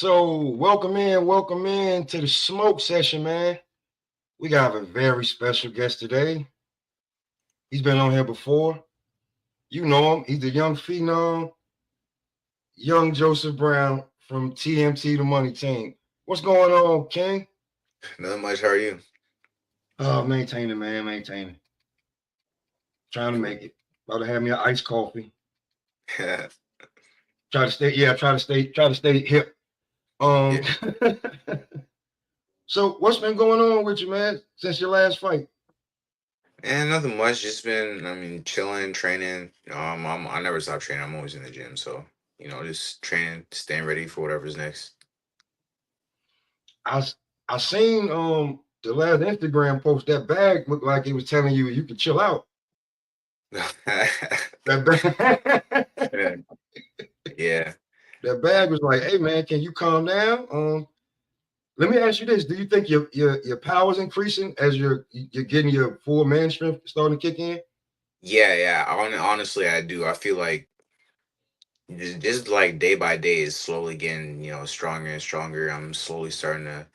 So welcome in to the smoke session, man. We got a very special guest today. He's been on here before. You know him. He's the young phenom, young Joseph Brown from TMT, the Money Team. What's going on, King? Nothing much. How are you? Oh, maintaining, man, maintaining. Trying to Cool. make it. About to have me an iced coffee. Try to stay hip. Yeah. Um, so what's been going on with you, man, since your last fight? And nothing much. Just been, chilling, training. I never stop training. I'm always in the gym. So, just training, staying ready for whatever's next. I I seen the last Instagram post. That bag looked like it was telling you you could chill out. That bag, Yeah. that bag was like, hey man, can you calm down? Let me ask you this: do you think your power is increasing as you're getting your full man strength starting to kick in? Yeah. Yeah. Honestly, I do. I feel like just like day by day is slowly getting, stronger and stronger. I'm slowly starting to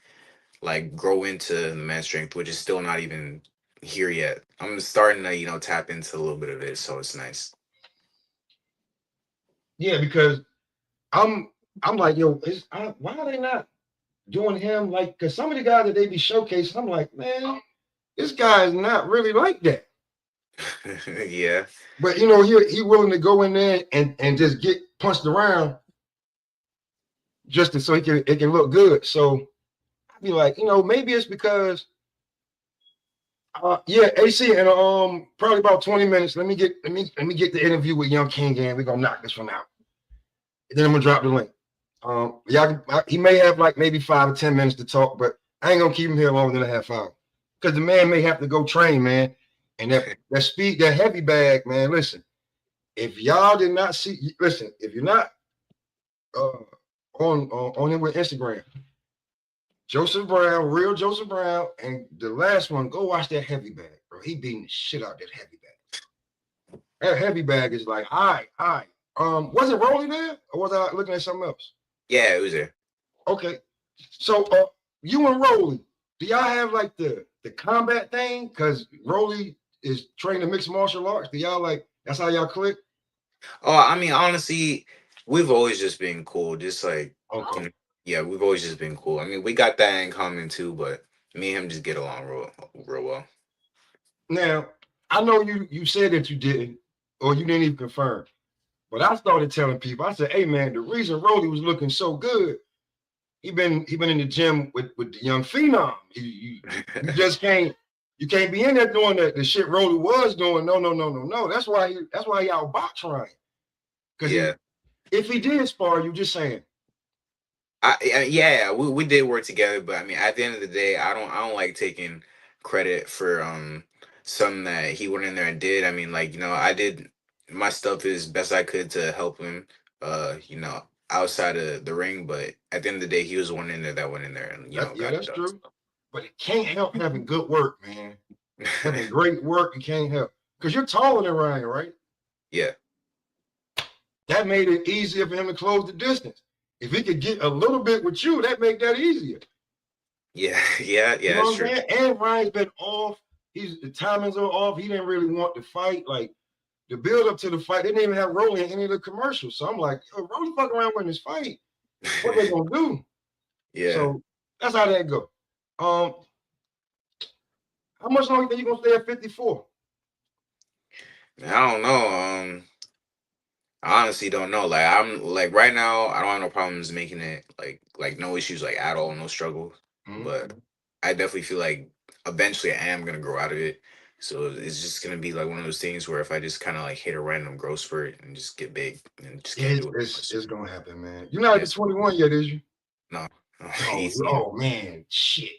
like grow into the man strength, which is still not even here yet. I'm starting to, tap into a little bit of it. So it's nice. Yeah, because I'm I'm like, yo, why are they not doing him like? Because some of the guys that they be showcasing, I'm like, man, this guy is not really like that. Yeah. But you know, he willing to go in there and just get punched around so it can look good. So I'd be like, maybe it's because yeah, AC in probably about 20 minutes. Let me get the interview with Young King and we're gonna knock this one out. And then I'm gonna drop the link. He may have like maybe 5 or 10 minutes to talk, but I ain't gonna keep him here longer than a half hour. Because the man may have to go train, man. And that heavy bag, man. Listen, if y'all did not see, listen, if you're not uh, on him with Instagram, Joseph Brown, real Joseph Brown, and the last one, go watch that heavy bag, bro. He beating the shit out that heavy bag. That heavy bag is like, all right. Was it Rolly there, or was I looking at something else? Yeah, it was there. Okay, so you and Rolly, do y'all have like the combat thing? Because Rolly is trained in mixed martial arts. Do y'all like that's how y'all click? Oh, honestly, we've always just been cool. Just like, you Okay. know, yeah, we've always just been cool. We got that in common too, but me and him just get along real well. Now I know you said that you didn't, or you didn't even confirm. But I started telling people, I said, hey man, the reason Rolly was looking so good, he been in the gym with the young phenom. You just can't be in there doing the shit Rolly was doing. No. That's why he outbox Ryan. Because Yeah, if he did spar, you just saying. yeah, we did work together, but at the end of the day, I don't like taking credit for something that he went in there and did. I did my stuff as best I could to help him, outside of the ring, but at the end of the day, he was the one in there that went in there and Yeah, got it that's done. true. But it can't help having good work, man. Having great work, it can't help. Because you're taller than Ryan, right? Yeah. That made it easier for him to close the distance. If he could get a little bit with you, that make that easier. Yeah, yeah, You yeah, know that's what I'm true. saying? And Ryan's been off. The timings are off. He didn't really want to fight. Like the build up to the fight, they didn't even have Rolly in any of the commercials. So I'm like, yo, Rolly fuck around with this fight. What they gonna do? Yeah. So that's how that go. Um, how much longer think you gonna stay at 54? I don't know. I honestly don't know. Like I'm like right now, I don't have no problems making it like no issues like at all, no struggles. Mm-hmm. But I definitely feel like eventually I am gonna grow out of it. So it's just gonna be like one of those things where if I just kind of like hit a random growth spurt and just get big and just Yeah, can't it's, do it. it's it's gonna happen, man. You're not even Yes. 21 yet, is you? No. No. Oh, Easy. oh man, shit.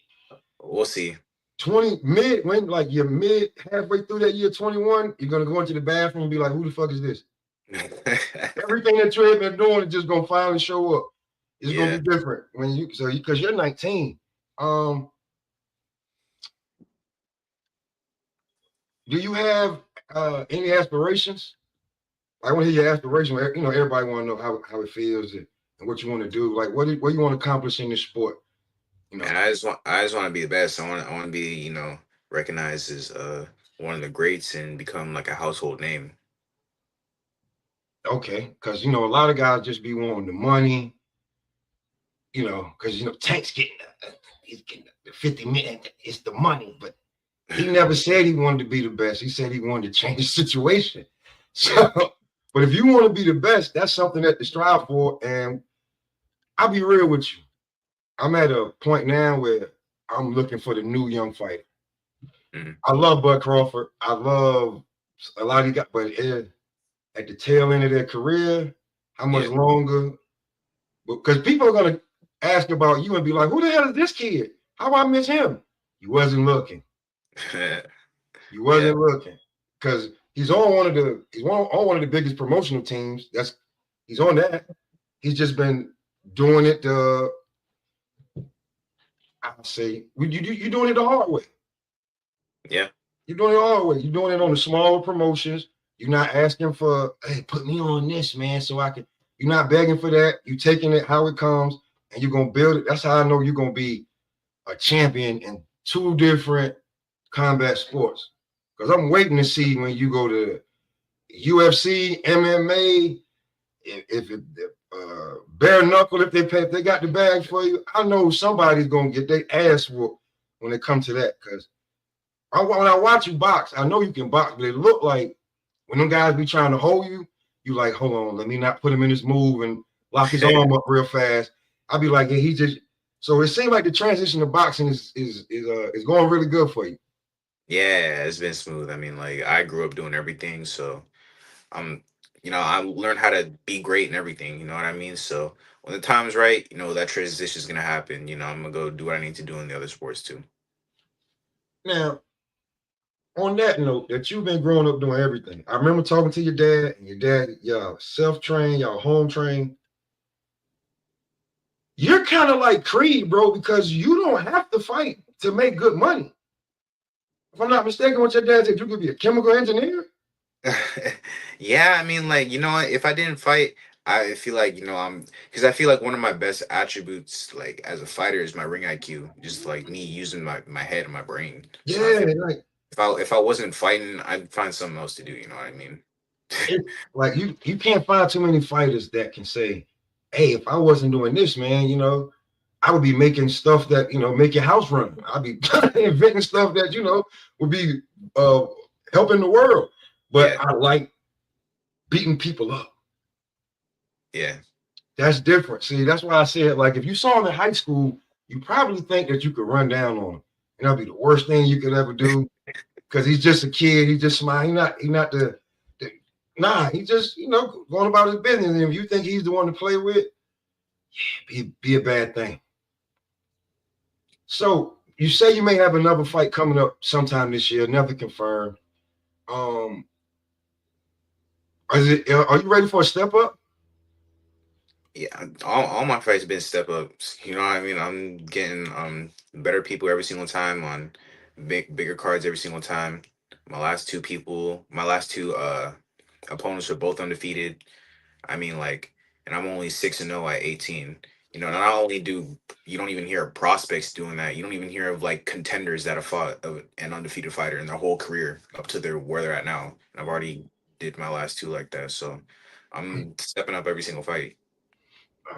We'll see. 20 mid when like you're mid halfway through that year 21, you're gonna go into the bathroom and be like, who the fuck is this? Everything that you have been doing is just gonna finally show up. It's gonna Yeah. be different when because you're 19. Um, do you have any aspirations? I want to hear your aspirations. You know, everybody want to know how it feels. and what you want to do? Like, what you want to accomplish in this sport? You Man, know, I just want to be the best. I want to be, recognized as one of the greats and become like a household name. okay, because a lot of guys just be wanting the money. Because Tank's he's getting the 50 million. It's the money, but he never said he wanted to be the best. He said he wanted to change the situation. Yeah. So, but if you want to be the best, that's something that to strive for. And I'll be real with you. I'm at a point now where I'm looking for the new young fighter. Mhm. I love Bud Crawford. I love a lot of these guys, but at the tail end of their career, how much Yeah. longer? Because people are gonna ask about you and be like, "Who the hell is this kid? How I miss him?" You wasn't looking. You Yeah. wasn't looking because he's on one of the biggest promotional teams. He's on that. He's just been doing it. I say you're doing it the hard way. Yeah. You're doing it the hard way. You're doing it on the smaller promotions. You're not asking for, hey, put me on this, man, so I can. You're not begging for that. You're taking it how it comes, and you're gonna build it. That's how I know you're gonna be a champion in two different combat sports. Because I'm waiting to see when you go to UFC, MMA, if bare knuckle, if they got the bag for you, I know somebody's gonna get their ass whooped when it comes to that. Because when I watch you box, I know you can box, but it look like when them guys be trying to hold you, you like, hold on, let me not put him in this move and lock his arm up real fast. I'll be like, yeah, he just. So it seems like the transition to boxing is going really good for you. Yeah, it's been smooth. I mean, like I grew up doing everything, so I'm, I learned how to be great and everything. You know what I mean? So when the time's right, that transition is gonna happen. I'm gonna go do what I need to do in the other sports too. Now, on that note, that you've been growing up doing everything. I remember talking to your dad, and your dad, y'all self-trained, y'all home trained. You're kind of like Creed, bro, because you don't have to fight to make good money. If I'm not mistaken, what your dad said, you could be a chemical engineer. Yeah, I mean, like, what, if I didn't fight, I feel like, because I feel like one of my best attributes, like, as a fighter is my ring IQ, just like me using my head and my brain. So I Yeah, feel like if I wasn't fighting, I'd find something else to do, you know what I mean? it, like you can't find too many fighters that can say, "Hey, if I wasn't doing this, man, I would be making stuff that make your house run. I'd be inventing stuff that would be uh, helping the world." But Yeah, I like beating people up. yeah. That's different. See, that's why I said, like, if you saw him in high school, you probably think that you could run down on him, and that'd be the worst thing you could ever do because he's just a kid. He just smile. He not the nah. He just going about his business. And if you think he's the one to play with, be a bad thing. So you say you may have another fight coming up sometime this year, never confirmed. Um, are you ready for a step up? Yeah, all my fights been step ups. You know what I mean? I'm getting better people every single time on bigger cards every single time. My last two opponents are both undefeated. I mean, like, and I'm only 6-0 at 18. Not only do you don't even hear of prospects doing that, you don't even hear of like contenders that have fought an undefeated fighter in their whole career up to where they're at now. And I've already did my last two like that, so I'm stepping up every single fight.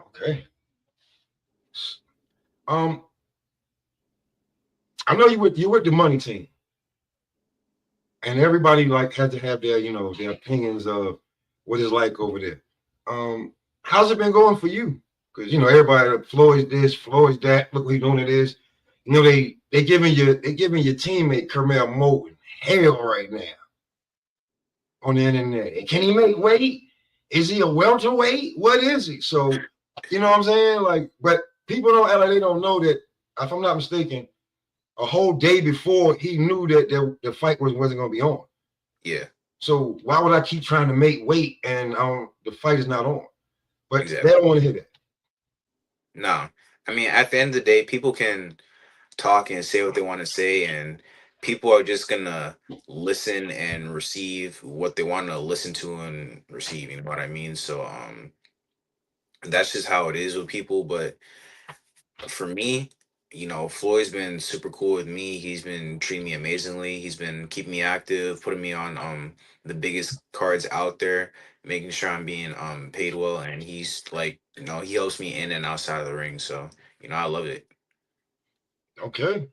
Okay. Um, I know you with the money team, and everybody like had to have their opinions of what it's like over there. How's it been going for you? Because everybody Floyd's this, Floyd's that. Look what he's doing it is. They giving your teammate Kermel Moten hell right now on the internet. Can he make weight? Is he a welterweight? What is he? So you know what I'm saying? Like, but people don't act like they don't know that. If I'm not mistaken, a whole day before he knew that the fight wasn't going to be on. Yeah, So why would I keep trying to make weight and the fight is not on? But they exactly. don't want to hear that. No, I mean, at the end of the day, people can talk and say what they want to say, and people are just gonna listen and receive what they want to listen to and receive. You know what I mean? So, that's just how it is with people. But for me, Floyd's been super cool with me. He's been treating me amazingly. He's been keeping me active, putting me on the biggest cards out there, making sure I'm being paid well, and he's like, he helps me in and outside of the ring. So, I love it. Okay.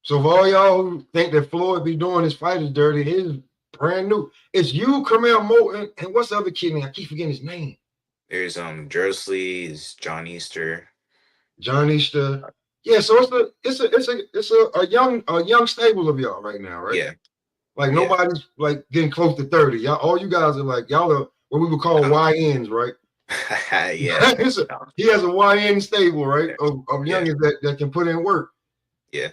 So for all y'all who think that Floyd be doing his fighters dirty, his brand new. It's you, Carmel Moulton, and what's the other kid name? I keep forgetting his name. There's Jersley, is John Easter. John Easter. Yeah, so it's a young stable of y'all right now, right? Yeah, Like yeah. nobody's like getting close to 30. Y'all, all you guys are like y'all are what we would call No. YNs, right? Yeah. No. He has a YN stable, right? Yeah. Of Yeah. youngins that can put in work. Yeah.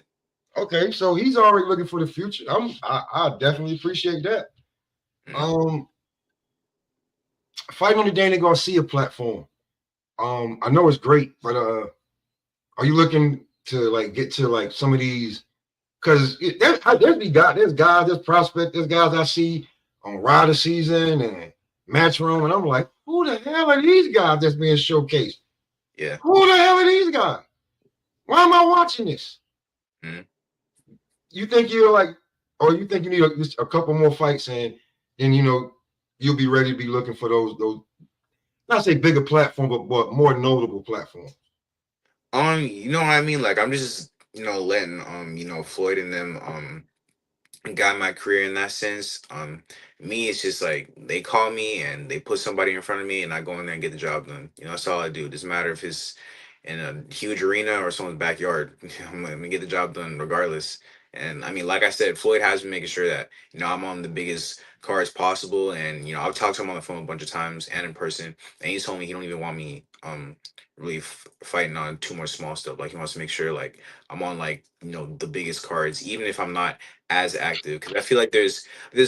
Okay, so he's already looking for the future. I definitely appreciate that. Mm. Um, fighting on the Danny Garcia platform. I know it's great, but are you looking to like get to like some of these? Because there's guys, there's prospect, there's guys I see on Rider Season and Matchroom, and I'm like, who the hell are these guys that's being showcased? Yeah. Who the hell are these guys? Why am I watching this? Mm. You think you're like, or you think you need just a couple more fights and then you'll be ready to be looking for those not say bigger platform, but more notable platform. You know what I mean? Like I'm just, letting Floyd and them guide my career in that sense. Me, it's just like they call me and they put somebody in front of me, and I go in there and get the job done. That's all I do. It doesn't matter if it's in a huge arena or someone's backyard. I'm gonna get the job done regardless. And I mean, like I said, Floyd has been making sure that I'm on the biggest cards possible. And I've talked to him on the phone a bunch of times and in person, and he's told me he don't even want me really fighting on too much small stuff. Like he wants to make sure like I'm on like the biggest cards, even if I'm not as active, because I feel like there's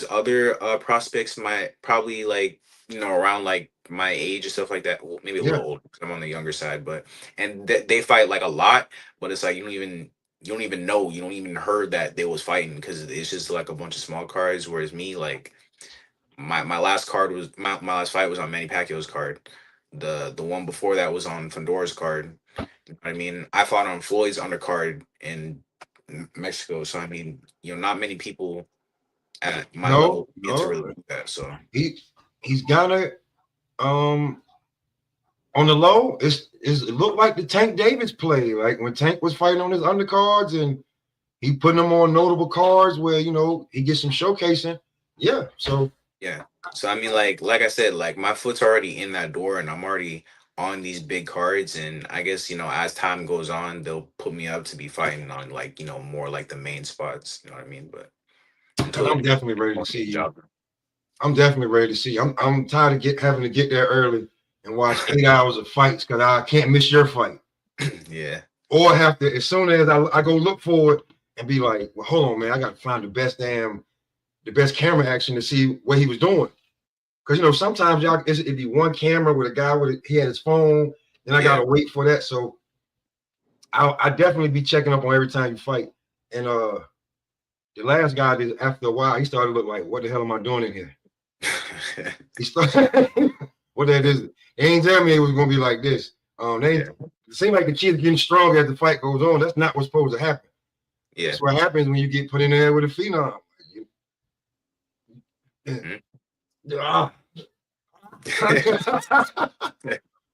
other prospects might probably like around like my age and stuff like that. Well, maybe a Yeah. little older 'cause I'm on the younger side, but they fight like a lot, but it's like you don't even know, you don't even heard that they was fighting because it's just like a bunch of small cards. Whereas me, like my last card was my last fight was on Manny Pacquiao's card. The one before that was on Fedor's card. I mean, I fought on Floyd's undercard in Mexico, so I mean, not many people at my No, level get to really no. do that. So He's gonna on the low, it looked like the Tank Davis play, like when Tank was fighting on his undercards and he putting them on notable cards where he gets some showcasing. Yeah, so yeah, so I mean, like I said, like my foot's already in that door, and I'm already on these big cards, and I guess as time goes on, they'll put me up to be fighting on like more like the main spots. You know what I mean? But because until I'm then, definitely ready I to want to get see the you. job I'm definitely ready to see. I'm tired of having to get there early and watch 8 hours of fights because I can't miss your fight. done. Yeah, Or have to as soon as I go look for it and be like, well, hold on, man, I got to find the best camera action to see what he was doing. Because sometimes it'd be one camera with a guy he had his phone, then I yeah. gotta wait for that. So I definitely be checking up on every time you fight. And the last guy did after a while, he started to look like, what the hell am I doing in here? He started what that is. They ain't tell me it was gonna be like this. It seems like the kid's getting stronger as the fight goes on. That's not what's supposed to happen. Yeah. That's what happens when you get put in there with a phenom. Mhm. Ah.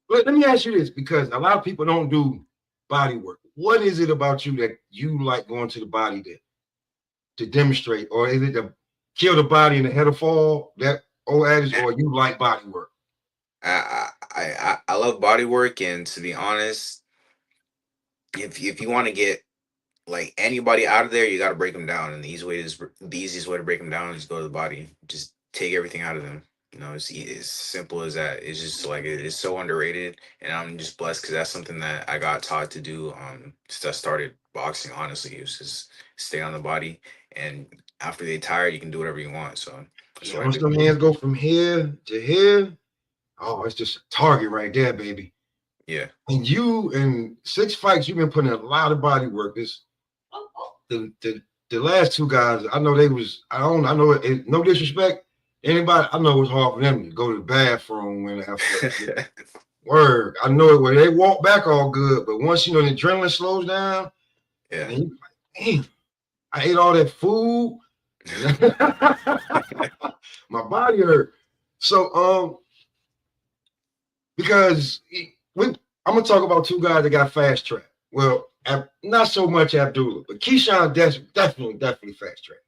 Let me ask you this, because a lot of people don't do body work. What is it about you that you like going to the body to demonstrate, or is it to kill the body and the head will fall? That old adage, or you like body work? I love body work, and to be honest, if you want to get like anybody out of there, you got to break them down. And the easiest way to break them down is go to the body. Just take everything out of them. It's simple as that. It's just like it's so underrated, and I'm just blessed because that's something that I got taught to do. Since I started boxing, honestly, it was just stay on the body, and after they tired, you can do whatever you want. So that's Yeah, what I once do. them hands go from here to here, oh, it's just a target right there, baby. Yeah. And you in 6 fights, you've been putting in a lot of body work. This the last two guys, I know they was I know no disrespect. Anybody I know it was hard for them to go to the bathroom when after Word. I know it when they walk back all good, but once the adrenaline slows down, Yeah. and you like, damn, I ate all that food. My body hurt. So because I'm gonna talk about two guys that got fast track. Well, not so much Abdullah, but Keyshawn definitely fast track.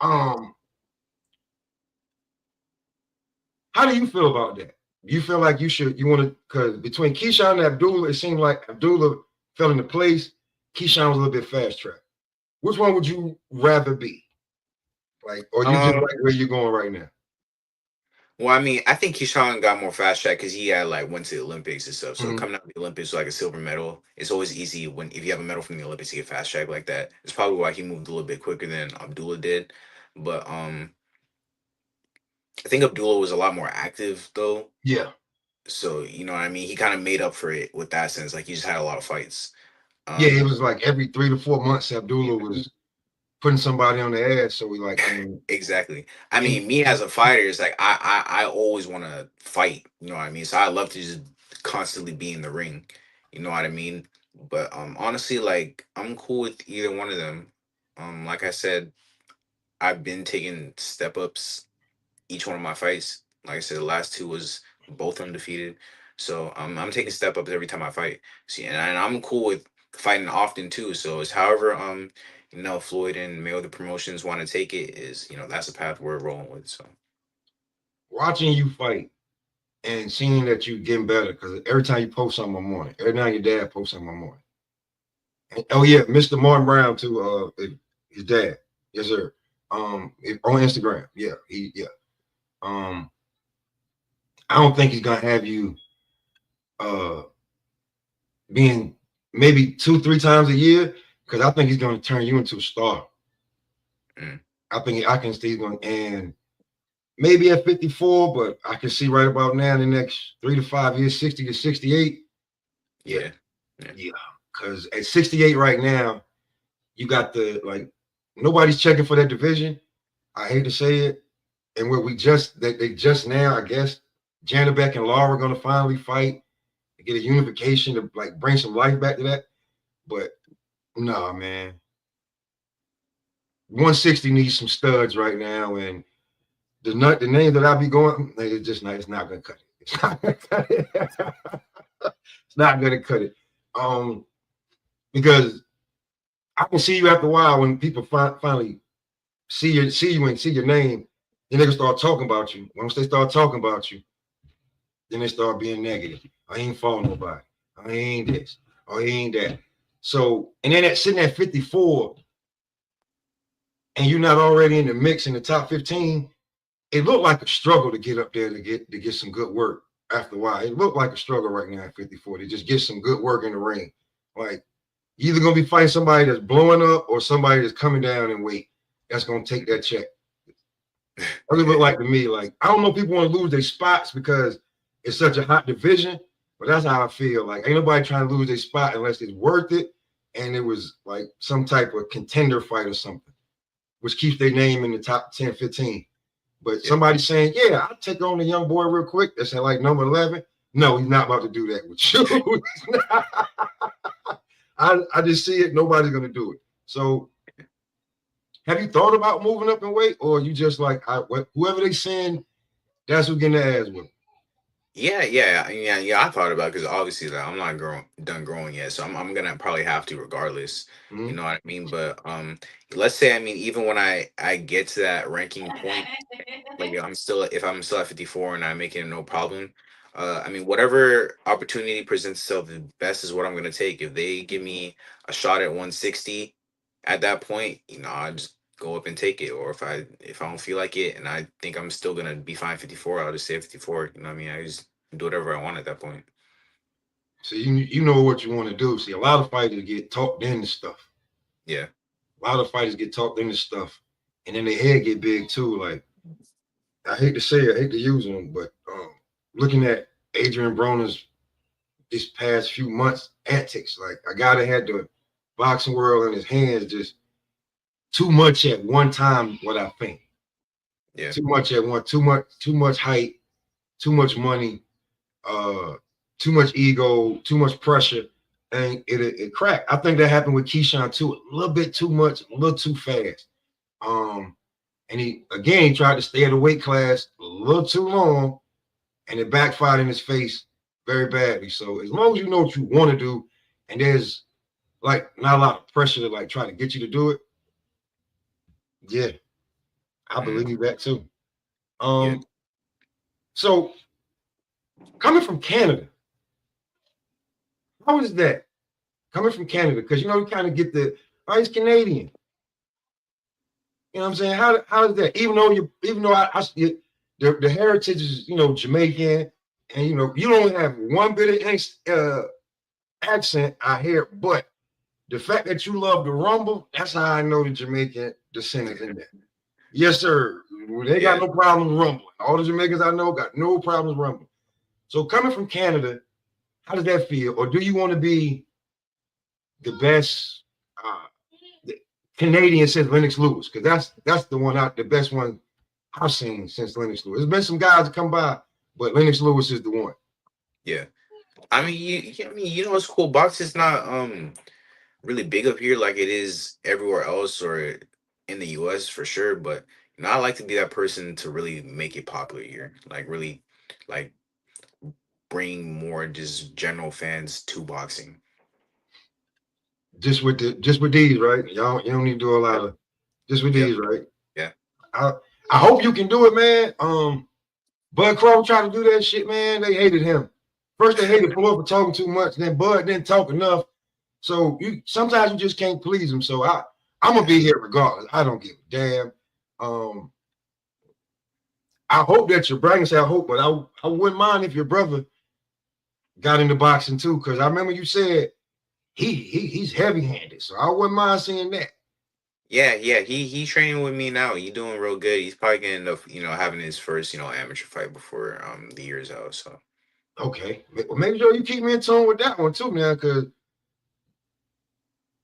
How do you feel about that? You feel like you want to, because between Keyshawn and Abdullah, it seemed like Abdullah fell into place. Keyshawn was a little bit fast track. Which one would you rather be? Like, or you just Um. like where you're going right now? Well, I mean, I think Keyshawn got more fast track because he had like went to the Olympics and stuff. So Mm-hmm. coming out of the Olympics with like a silver medal, it's always easy when if you have a medal from the Olympics to get fast track like that. It's probably why he moved a little bit quicker than Abdullah did. But I think Abdullah was a lot more active though. Yeah. So you know what I mean. He kind of made up for it with that sense. Like he just had a lot of fights. Yeah, it Um, was like every 3 to 4 months, Abdullah was putting somebody on the ass. So we like, I mean, exactly. I and mean, me as a fighter, it's like I always want to fight. You know what I mean? So I love to just constantly be in the ring. You know what I mean? But honestly, like I'm cool with either one of them. Like I said, I've been taking step ups each one of my fights. Like I said, the last two was both undefeated. So I'm taking step ups every time I fight. See, and I'm cool with fighting often too. So it's however Floyd and Mayweather Promotions want to take it is that's the path we're rolling with. So watching you fight and seeing that you getting better, because every time you post something I'm on it. Every now your dad posts something I'm on it. Oh yeah, Mr. Martin Brown too. His dad, yes sir. On Instagram, yeah. Um, I don't think he's gonna have you uh being maybe 2-3 times a year, because I think he's gonna turn you into a star. mm, I can see he's going, and maybe at 54, but I can see right about now in the next 3 to 5 years, 60 to 68. Yeah, yeah, yeah, yeah. Because at 68 right now, you got nobody's checking for that division. I hate to say it. And where they just now, I guess, Janabek and Laura are gonna finally fight to get a unification to like bring some life back to that. But nah, man. 160 needs some studs right now. And the name that I be going, it's not gonna cut it. It's not gonna cut it. It's not gonna cut it. Because I can see you after a while when people finally see you and see your name, then they can start talking about you. Once they start talking about you, then they start being negative. I ain't fought nobody. I ain't this. I ain't that. So, and then sitting at 54, and you're not already in the mix in the top 15, it looked like a struggle to get up there to get some good work after a while. It looked like a struggle right now at 54 to just get some good work in the ring. Like, you're either gonna be fighting somebody that's blowing up or somebody that's coming down in weight that's gonna take that check. That's what it look like to me. Like, I don't know if people want to lose their spots because it's such a hot division, but that's how I feel. Like, ain't nobody trying to lose their spot unless it's worth it. And it was like some type of contender fight or something, which keeps their name in the top 10, 15. But yeah. somebody saying, yeah, I'll take on the young boy real quick. That's at like number 11. No, he's not about to do that with you. I just see it. Nobody's going to do it. So have you thought about moving up in weight, or you just like, whoever they send, that's who getting their ass with? Yeah. I thought about because obviously like, I'm not done growing yet, so I'm gonna probably have to regardless. You Mm-hmm. know what I mean? But let's say I mean even when I get to that ranking point. Like if I'm still at 54 and I'm making it no problem. I mean, whatever opportunity presents itself, the best is what I'm gonna take. If they give me a shot at 160, at that point, I just go up and take it. Or if I don't feel like it and I think I'm still gonna be fine 54, I'll just say 54. You know what I mean? I just do whatever I want at that point. So you know what you want to do. See, a lot of fighters get talked into stuff. Yeah. A lot of fighters get talked into stuff, and then their head get big too. Like, I hate to say it, I hate to use them, but looking at Adrian Broner's this past few months antics, like a guy that had the boxing world in his hands, just too much at one time. What I think, Yeah. too much at one, too much height, too much money. Uh, too much ego, too much pressure, and it cracked. I think that happened with Keyshawn too, a little bit too much, a little too fast. And he tried to stay at a weight class a little too long, and it backfired in his face very badly. So as long as you know what you want to do, and there's like not a lot of pressure to like try to get you to do it, yeah, I believe that too. Yeah. So coming from Canada, how is that? Coming from Canada, because you know you kind of get the he's Canadian. You know what I'm saying? How is that? Even though the heritage is Jamaican, and you don't have one bit of accent I hear, but the fact that you love the rumble, that's how I know the Jamaican descendants in there. Yes, sir. They got no problems rumbling. All the Jamaicans I know got no problems rumbling. So coming from Canada, how does that feel? Or do you want to be the best Canadian since Lennox Lewis? Because that's the best one I've seen since Lennox Lewis. There's been some guys that come by, but Lennox Lewis is the one. Yeah. I mean, it's cool. Boxing's not really big up here like it is everywhere else or in the US for sure. But I like to be that person to really make it popular here. Like really like bring more just general fans to boxing. Just with these, right? Y'all you don't need to do a lot of just with Yep. these, right? Yeah. I hope you can do it, man. Bud Crow tried to do that shit, man. They hated him. First they hated Floyd for talking too much, then Bud didn't talk enough. So sometimes you just can't please him. So I'm gonna be here regardless. I don't give a damn. I hope that your brother say I hope, but I wouldn't mind if your brother got into boxing too, because I remember you said he's heavy-handed, so I wouldn't mind seeing that. Yeah. He's training with me now. He's doing real good. He's probably gonna end up, having his first, amateur fight before the year's out. So Okay, well, make sure you keep me in tune with that one too, man, because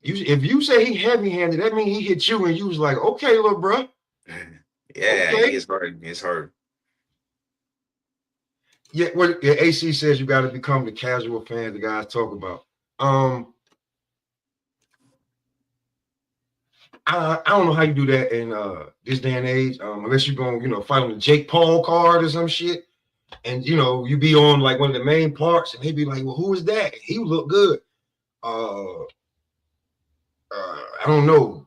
if you say he heavy-handed, that means he hit you and you was like, okay, little bro. yeah, Okay. it's hard. It's hard. Yeah, what the AC says you got to become the casual fan the guys talk about. I don't know how you do that in this day and age, unless you're going, fight on the Jake Paul card or some shit, and you be on like one of the main parts, and they be like, well, who is that? He look good. I don't know.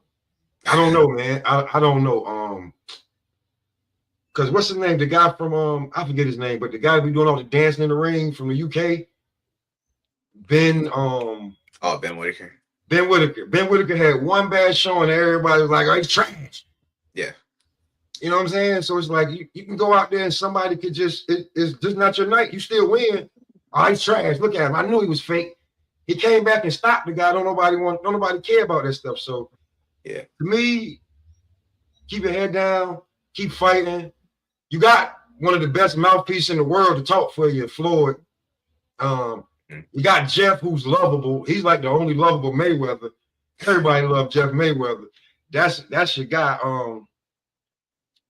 Man. I don't know. Because what's his name? The guy from I forget his name, but the guy be doing all the dancing in the ring from the UK. Ben Ben Whitaker. Ben Whitaker had one bad showing, and everybody was like, oh, he's trash. Yeah. You know what I'm saying? So it's like you can go out there and somebody could it's just not your night. You still win. Oh, he's trash. Look at him. I knew he was fake. He came back and stopped the guy. Don't nobody care about that stuff. So yeah, to me, keep your head down, keep fighting. You got one of the best mouthpieces in the world to talk for you, Floyd. You got Jeff, who's lovable. He's like the only lovable Mayweather. Everybody loves Jeff Mayweather. That's your guy.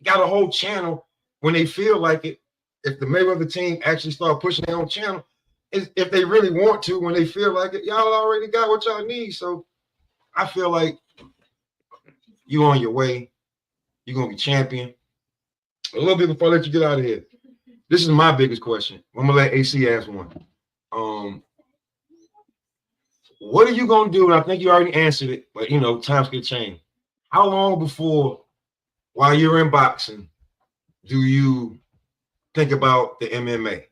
Got a whole channel when they feel like it. If the Mayweather team actually start pushing their own channel, if they really want to, when they feel like it, y'all already got what y'all need. So I feel like you on your way. You're gonna be champion. A little bit before I let you get out of here. This is my biggest question. I'm gonna let AC ask one. What are you gonna do? And I think you already answered it, but times can change. How long before, while you're in boxing, do you think about the MMA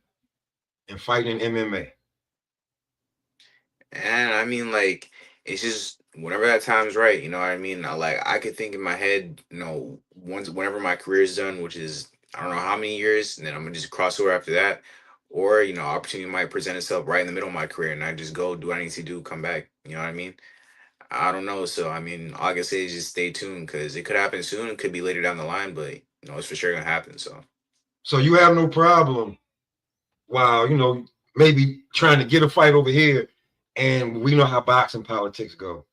and fighting MMA? And I mean, like, it's just whenever that time's right, you know what I mean? I could think in my head, whenever my career is done, which is I don't know how many years, and then I'm gonna just cross over after that. Or, opportunity might present itself right in the middle of my career and I just go do what I need to do, come back. You know what I mean? I don't know. So I mean, all I can say is just stay tuned because it could happen soon, it could be later down the line, but it's for sure gonna happen. So you have no problem while maybe trying to get a fight over here, and we know how boxing politics go.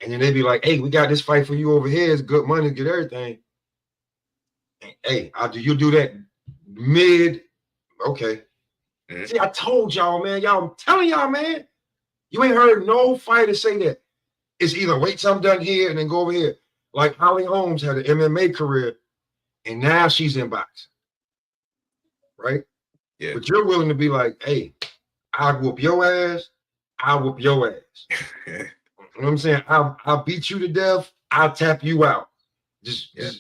And then they be like, hey, we got this fight for you over here. It's good money to get everything. And, hey, you do that mid, okay. Mhm. See, I told y'all, man. Y'all, I'm telling y'all, man. You ain't heard no fighter say that. It's either wait till I'm done here and then go over here. Like Holly Holmes had an MMA career, and now she's in boxing, right? Yeah. But you're willing to be like, hey, I'll whoop your ass. I'll whoop your ass. You know what I'm saying? I'll beat you to death. I'll tap you out. Just, Yeah.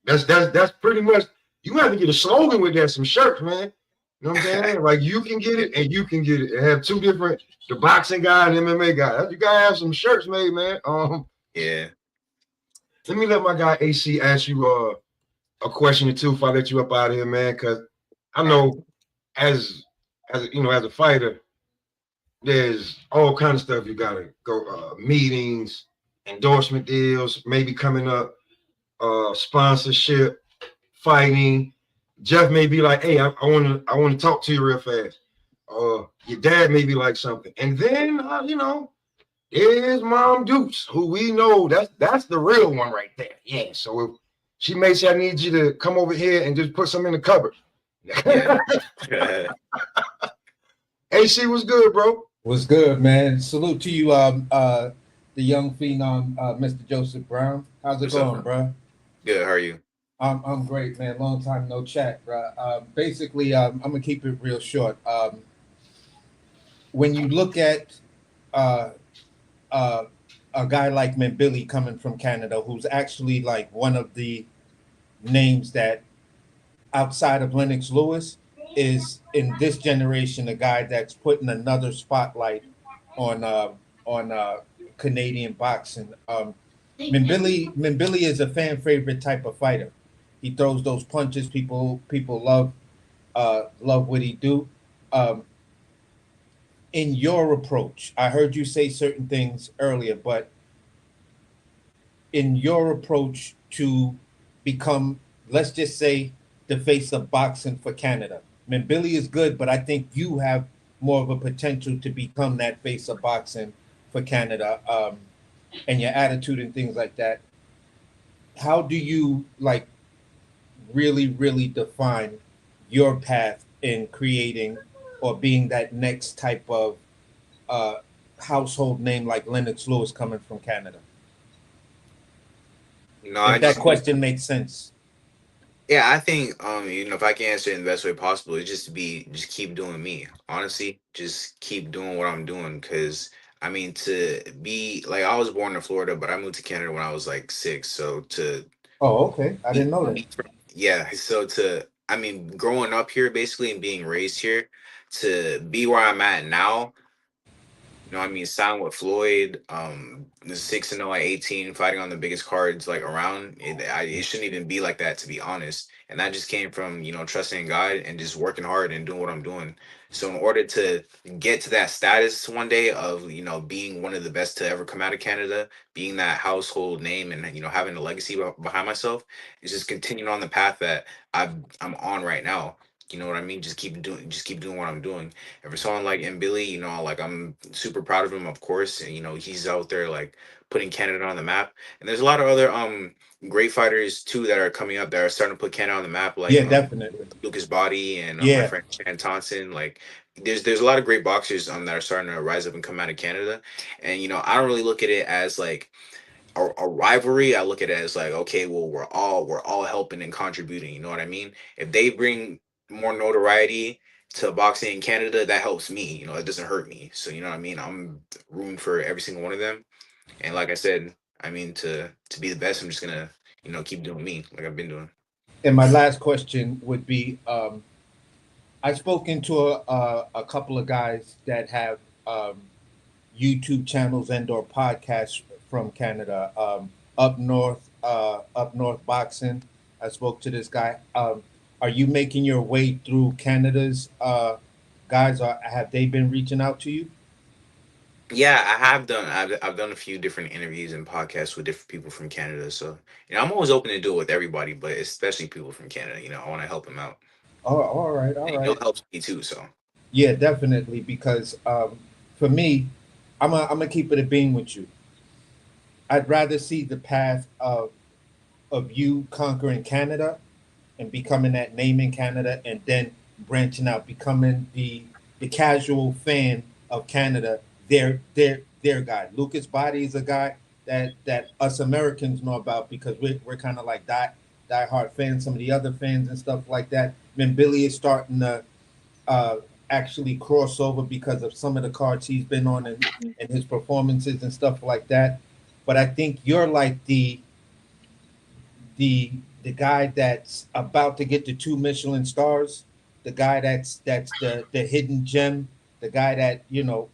just that's pretty much. You have to get a slogan with that, some shirts, man. You know what I'm saying? Like you can get Yeah. it and you can get it. And have two different, the boxing guy and MMA guy. You gotta have some shirts made, man. Yeah. Let me let my guy AC ask you a question or two if I let you up out of here, man. Because I All right. know as you know, as a fighter, there's all kind of stuff you gotta go meetings, endorsement deals, maybe coming up, sponsorship, fighting. Jeff may be like, "Hey, I want to talk to you real fast." Your dad may be like something, and then there's Mom Dukes, who we know that's the real one right there. Yeah. So if she may say, "I need you to come over here and just put some in the cupboard." Yeah. AC was good, bro. Was good, man. Salute to you, the young phenom, Mr. Joseph Brown. How's it What's up, going, man? bro? Good. How are you? I'm great, man. Long time no chat, bro. Basically, I'm gonna keep it real short. When you look at uh, uh, a guy like Billy coming from Canada, who's actually like one of the names that outside of Lennox Lewis is in this generation a guy that's putting another spotlight on Canadian boxing. Minbilly is a fan favorite type of fighter. He throws those punches. People love what he do. Um, in your approach, I heard you say certain things earlier, but in your approach to become, let's just say, the face of boxing for Canada. I mean, Billy is good, but I think you have more of a potential to become that face of boxing for Canada, and your attitude and things like that. How do you like really define your path in creating or being that next type of uh, household name like Lennox Lewis coming from Canada? No, I If that just question makes sense. yeah, I think if I can answer it in the best way possible, it's just keep doing me. Honestly, just keep doing what I'm doing. Cause I mean to be like I was born in Florida, but I moved to Canada when I was like 6. So to Oh, okay. I be, didn't know that. yeah, so to I mean growing up here basically and being raised here to be where I'm at now. I mean, signed with Floyd, the 6-0 at 18, fighting on the biggest cards like around. It shouldn't even be like that, to be honest. And that just came from trusting in God and just working hard and doing what I'm doing. So in order to get to that status one day of being one of the best to ever come out of Canada, being that household name, and having a legacy behind myself, is just continuing on the path that I'm on right now. You know what I mean? Just keep doing what I'm doing. And for someone like Billy, like I'm super proud of him, of course. And he's out there like putting Canada on the map. And there's a lot of other great fighters too that are coming up that are starting to put Canada on the map, like Yeah, definitely. Lucas Body and my Yeah. friend Chan Thompson. Like there's a lot of great boxers that are starting to rise up and come out of Canada. And I don't really look at it as like a rivalry. I look at it as like, okay, well, we're all helping and contributing. You know what I mean? If they bring more notoriety to boxing in Canada, that helps me. It doesn't hurt me. So you know what I mean? I'm rooting for every single one of them. And like I said, I mean to be the best, I'm just gonna keep doing me like I've been doing. And my last question would be, I've spoken to a couple of guys that have YouTube channels and or podcasts from Canada. Up north boxing. I spoke to this guy. Are you making your way through Canada's guys? Or have they been reaching out to you? Yeah, I have done. I've done a few different interviews and podcasts with different people from Canada. So I'm always open to do it with everybody, but especially people from Canada. I want to help them out. Oh, all right, all And, right. it helps me too. So Yeah, definitely. Because for me, I'm gonna keep it a beam with you. I'd rather see the path of you conquering Canada and becoming that name in Canada, and then branching out, becoming the casual fan of Canada, their guy. Lucas Body is a guy that us Americans know about because we're kind of like die-hard fans. Some of the other fans and stuff like that. I mean, Billy is starting to uh, actually cross over because of some of the cards he's been on and his performances and stuff like that. But I think you're like the guy that's about to get the 2 Michelin stars, the guy that's the hidden gem, the guy that, you know,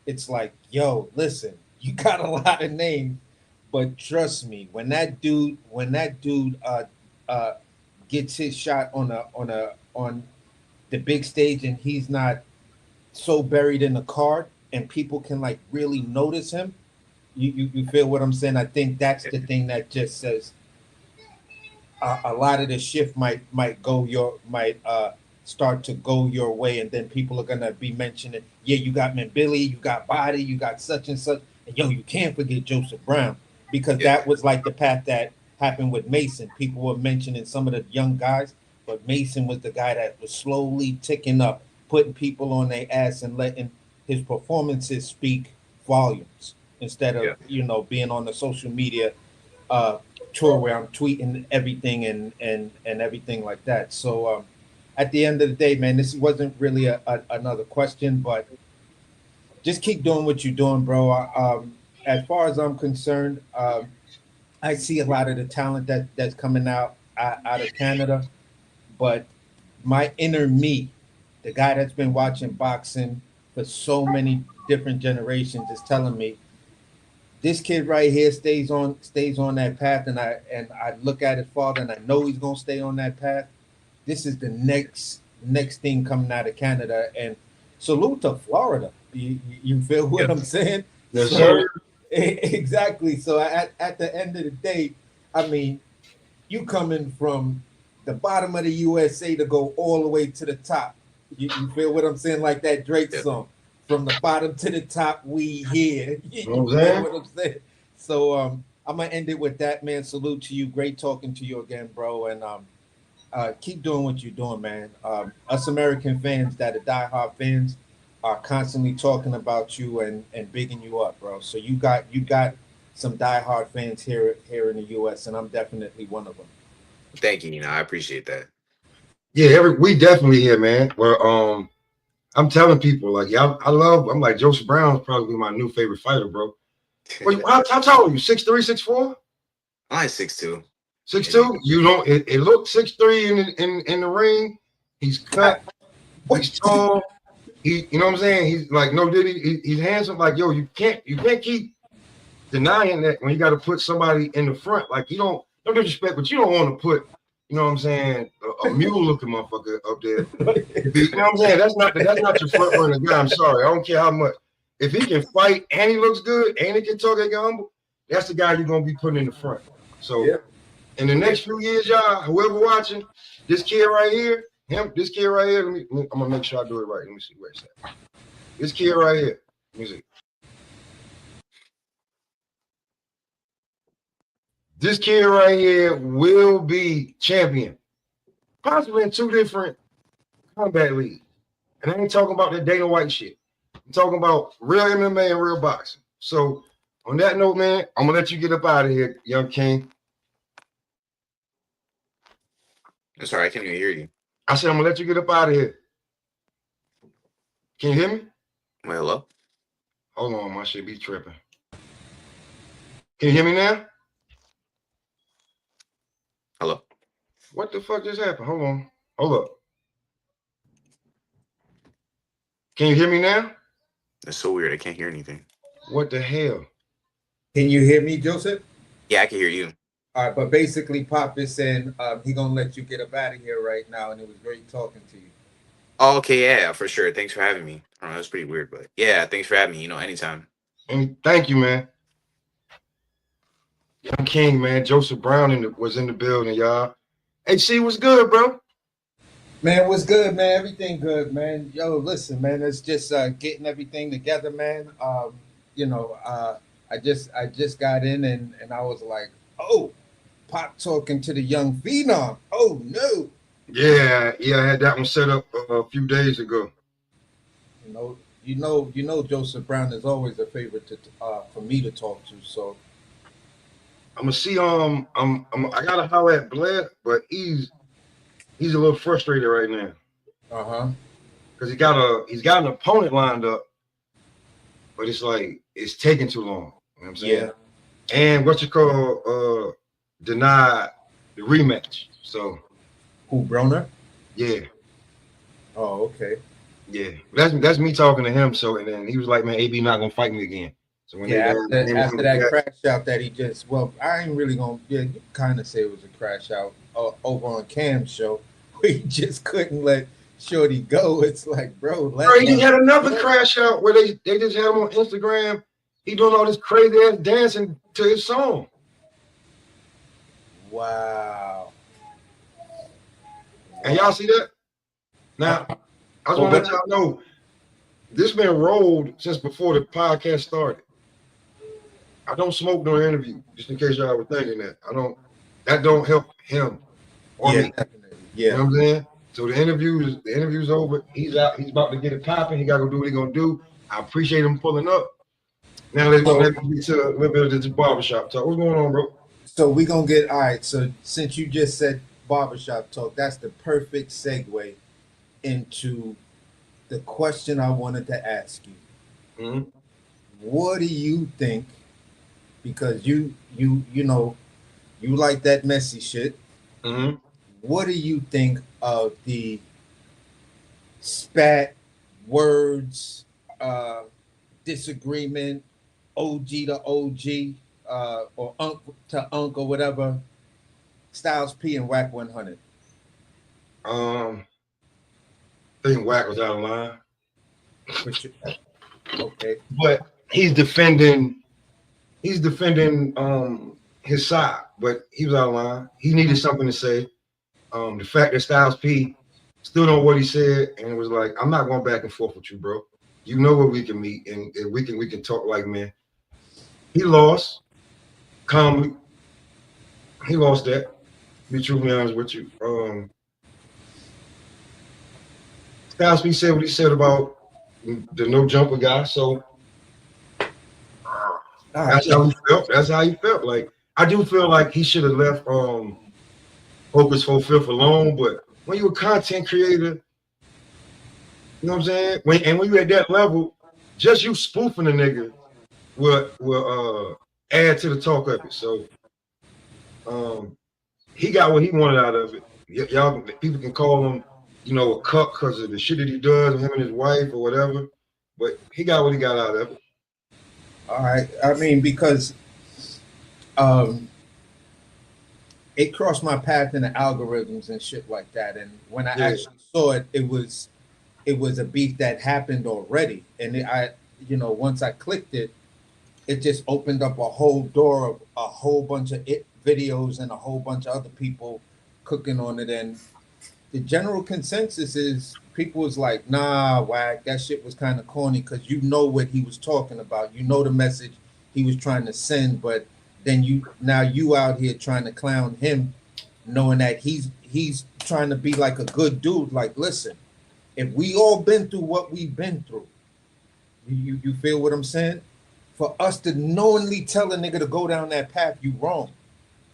it's like, yo, listen, you got a lot of names, but trust me, when that dude gets his shot on the big stage and he's not so buried in the card and people can like really notice him, you feel what I'm saying? I think that's the thing that just says a lot of the shift might start to go your way, and then people are gonna be mentioning, yeah, you got Billy, you got Body, you got such and such, and yo, you can't forget Joseph Brown because Yeah. that was like the path that happened with Mason. People were mentioning some of the young guys, but Mason was the guy that was slowly ticking up, putting people on their ass and letting his performances speak volumes instead of Yeah. being on the social media uh, tour where I'm tweeting everything and everything like that. So at the end of the day, man, this wasn't really another question, but just keep doing what you're doing, bro. As far as I'm concerned, I see a lot of the talent that's coming out of Canada, but my inner me, the guy that's been watching boxing for so many different generations, is telling me this kid right here stays on that path, and I look at his father and I know he's gonna stay on that path. This is the next thing coming out of Canada, and salute to Florida. You feel what Yep. I'm saying? Yes, So sir. exactly. So at the end of the day, I mean, you coming from the bottom of the USA to go all the way to the top. You feel what I'm saying? Like that Drake Yep. song, from the bottom to the top, we here. Know You what I'm feel saying? what I'm saying? So I'm gonna end it with that, man. Salute to you. Great talking to you again, bro. And keep doing what you're doing, man. Us American fans that are diehard fans are constantly talking about you and bigging you up, bro. So you got some diehard fans here in the U.S. and I'm definitely one of them. Thank you. I appreciate that. Yeah, we definitely here, man. Well, I'm telling people like, yeah, I'm like Joseph Brown's probably my new favorite fighter, bro. Wait, how tall are you? 6'3", 6'4"? I'm 6'2". 6'2"? You don't. It looks 6'3" in the ring. He's cut. What? He's tall. You know what I'm saying? He's like no diddy. He's handsome. Like yo, you can't keep denying that when you got to put somebody in the front. Like you don't. No disrespect, but you don't want to put. You know what I'm saying? A mule looking motherfucker up there. You know what I'm saying? That's not your front runner guy. I'm sorry. I don't care how much. If he can fight and he looks good and he can talk and get humble, that's the guy you're gonna be putting in the front. So Yeah. in the next few years, y'all, whoever watching, this kid right here, this kid right here, I'm gonna make sure I do it right. Let me see where it's at. This kid right here. Let me see. This kid right here will be champion, possibly in 2 different combat leagues. And I ain't talking about that Dana White shit. I'm talking about real MMA and real boxing. So on that note, man, I'm gonna let you get up out of here, young king. I'm sorry, I can't even hear you. I said I'm gonna let you get up out of here. Can you hear me? Wait, hello? Hold on, my shit be tripping. Can you hear me now? Hello? What the fuck just happened? Hold on. Hold up. Can you hear me now? That's so weird. I can't hear anything. What the hell? Can you hear me, Joseph? Yeah, I can hear you. All right, but basically, Pop is saying he gonna let you get up out of here right now, and it was great talking to you. Oh, okay, yeah, for sure. Thanks for having me. I don't know, that's pretty weird, but yeah, thanks for having me. Anytime. And thank you, man. Young King, man. Joseph Brown was in the building, y'all. HC was good, bro. Man, what's good, man? Everything good, man. Yo, listen, man. It's just getting everything together, man. I just got in and I was like, oh, Pop talking to the young phenom. Oh no, Yeah, I had that one set up a few days ago. Joseph Brown is always a favorite for me to talk to. So I'm gonna see. I gotta holler at Blair, but he's a little frustrated right now because he's got an opponent lined up, but it's like it's taking too long. You know what I'm saying? Yeah. And what you call denied the rematch. So Who, Broner? yeah. Oh, okay. Yeah, that's me talking to him. So and then he was like, "Man, AB not gonna fight me again." So when Yeah, after that they crash out that he just, well, I ain't really gonna, yeah, you kind of say it was a crash out over on Cam's show where he just couldn't let Shorty go. It's like, bro, he had another crash out where they just had him on Instagram. He doing all this crazy ass dancing to his song. Wow. And y'all see that? Now, I just want to let y'all know this been rolled since before the podcast started. I don't smoke during interview, just in case y'all were thinking that. That don't help him or me. Definitely. Yeah. You know what I'm saying? So the interview's over. He's out. He's about to get it popping. He got to go do what he's gonna do. I appreciate him pulling up. Now let's get to a little bit of this barbershop talk. What's going on, bro? So we're gonna get all right. So since you just said barbershop talk, that's the perfect segue into the question I wanted to ask you. Mm-hmm. What do you think? Because you know you like that messy shit. Mm-hmm. What do you think of the spat words, disagreement, OG to OG, or Unk to Unk or whatever, Styles P and Whack 100? I think Whack was out of line. Okay. But he's defending his side, but he was out of line. He needed something to say. The fact that Styles P stood on what he said and was like, I'm not going back and forth with you, bro. You know where we can meet and we can talk like men. He lost calmly. He lost that. To be truthfully honest with you. Styles P said what he said about the no jumper guy. So that's how he felt. That's how he felt. Like I do feel like he should have left Hocus for Fifth alone. But when you're a content creator, you know what I'm saying? When you're at that level, just you spoofing a nigga will add to the talk of it. So he got what he wanted out of it. Y'all people can call him, a cuck because of the shit that he does with him and his wife or whatever. But he got what he got out of it. All right. I mean, because it crossed my path in the algorithms and shit like that. And when I actually saw it, it was a beef that happened already. And once I clicked it, it just opened up a whole door of a whole bunch of videos and a whole bunch of other people cooking on it. And the general consensus is people was like, nah, Whack, that shit was kind of corny because you know what he was talking about. You know the message he was trying to send, but then you out here trying to clown him, knowing that he's trying to be like a good dude. Like, listen, if we all been through what we've been through, you feel what I'm saying? For us to knowingly tell a nigga to go down that path, you wrong.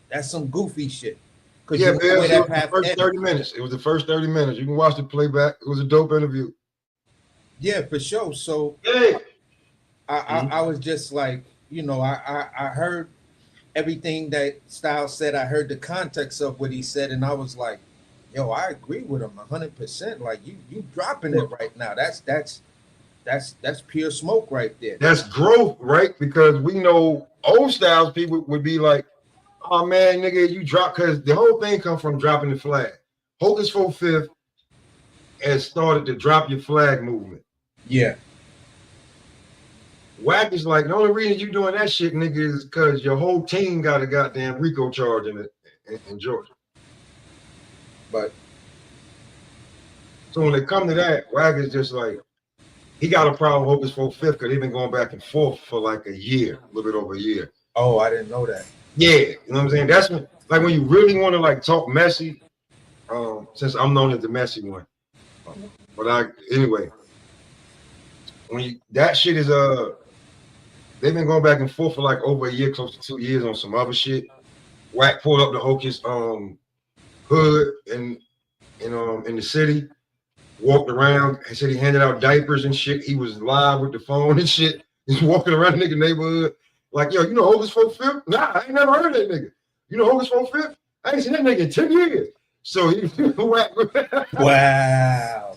That's some goofy shit. Yeah, man, it was the first 30 minutes. It was the first 30 minutes. You can watch the playback. It was a dope interview. Yeah, for sure. So I was just like, I heard everything that Styles said. I heard the context of what he said, and I was like, yo, I agree with him 100%. Like you dropping it right now. That's pure smoke right there. That's growth, right? Because we know old Styles people would be like, oh man, nigga, you drop, because the whole thing come from dropping the flag. Hocus for Fifth has started the drop your flag movement. Yeah. Whack is like, the only reason you doing that shit, nigga, is because your whole team got a goddamn RICO charge in Georgia. But so when they come to that, Whack is just like, he got a problem with Hocus for Fifth because they've been going back and forth for like a year, a little bit over a year. Oh, I didn't know that. Yeah, you know what I'm saying? That's when you really want to like talk messy, since I'm known as the messy one. But anyway, that shit is they've been going back and forth for like over a year, close to 2 years on some other shit. Wack pulled up the Hocus hood in the city, walked around. He said he handed out diapers and shit. He was live with the phone and shit. He's walking around the nigga neighborhood like, yo, you know Hocus 45th? Nah, I ain't never heard of that nigga. You know Hocus 45th? I ain't seen that nigga in 10 years. So he Wow.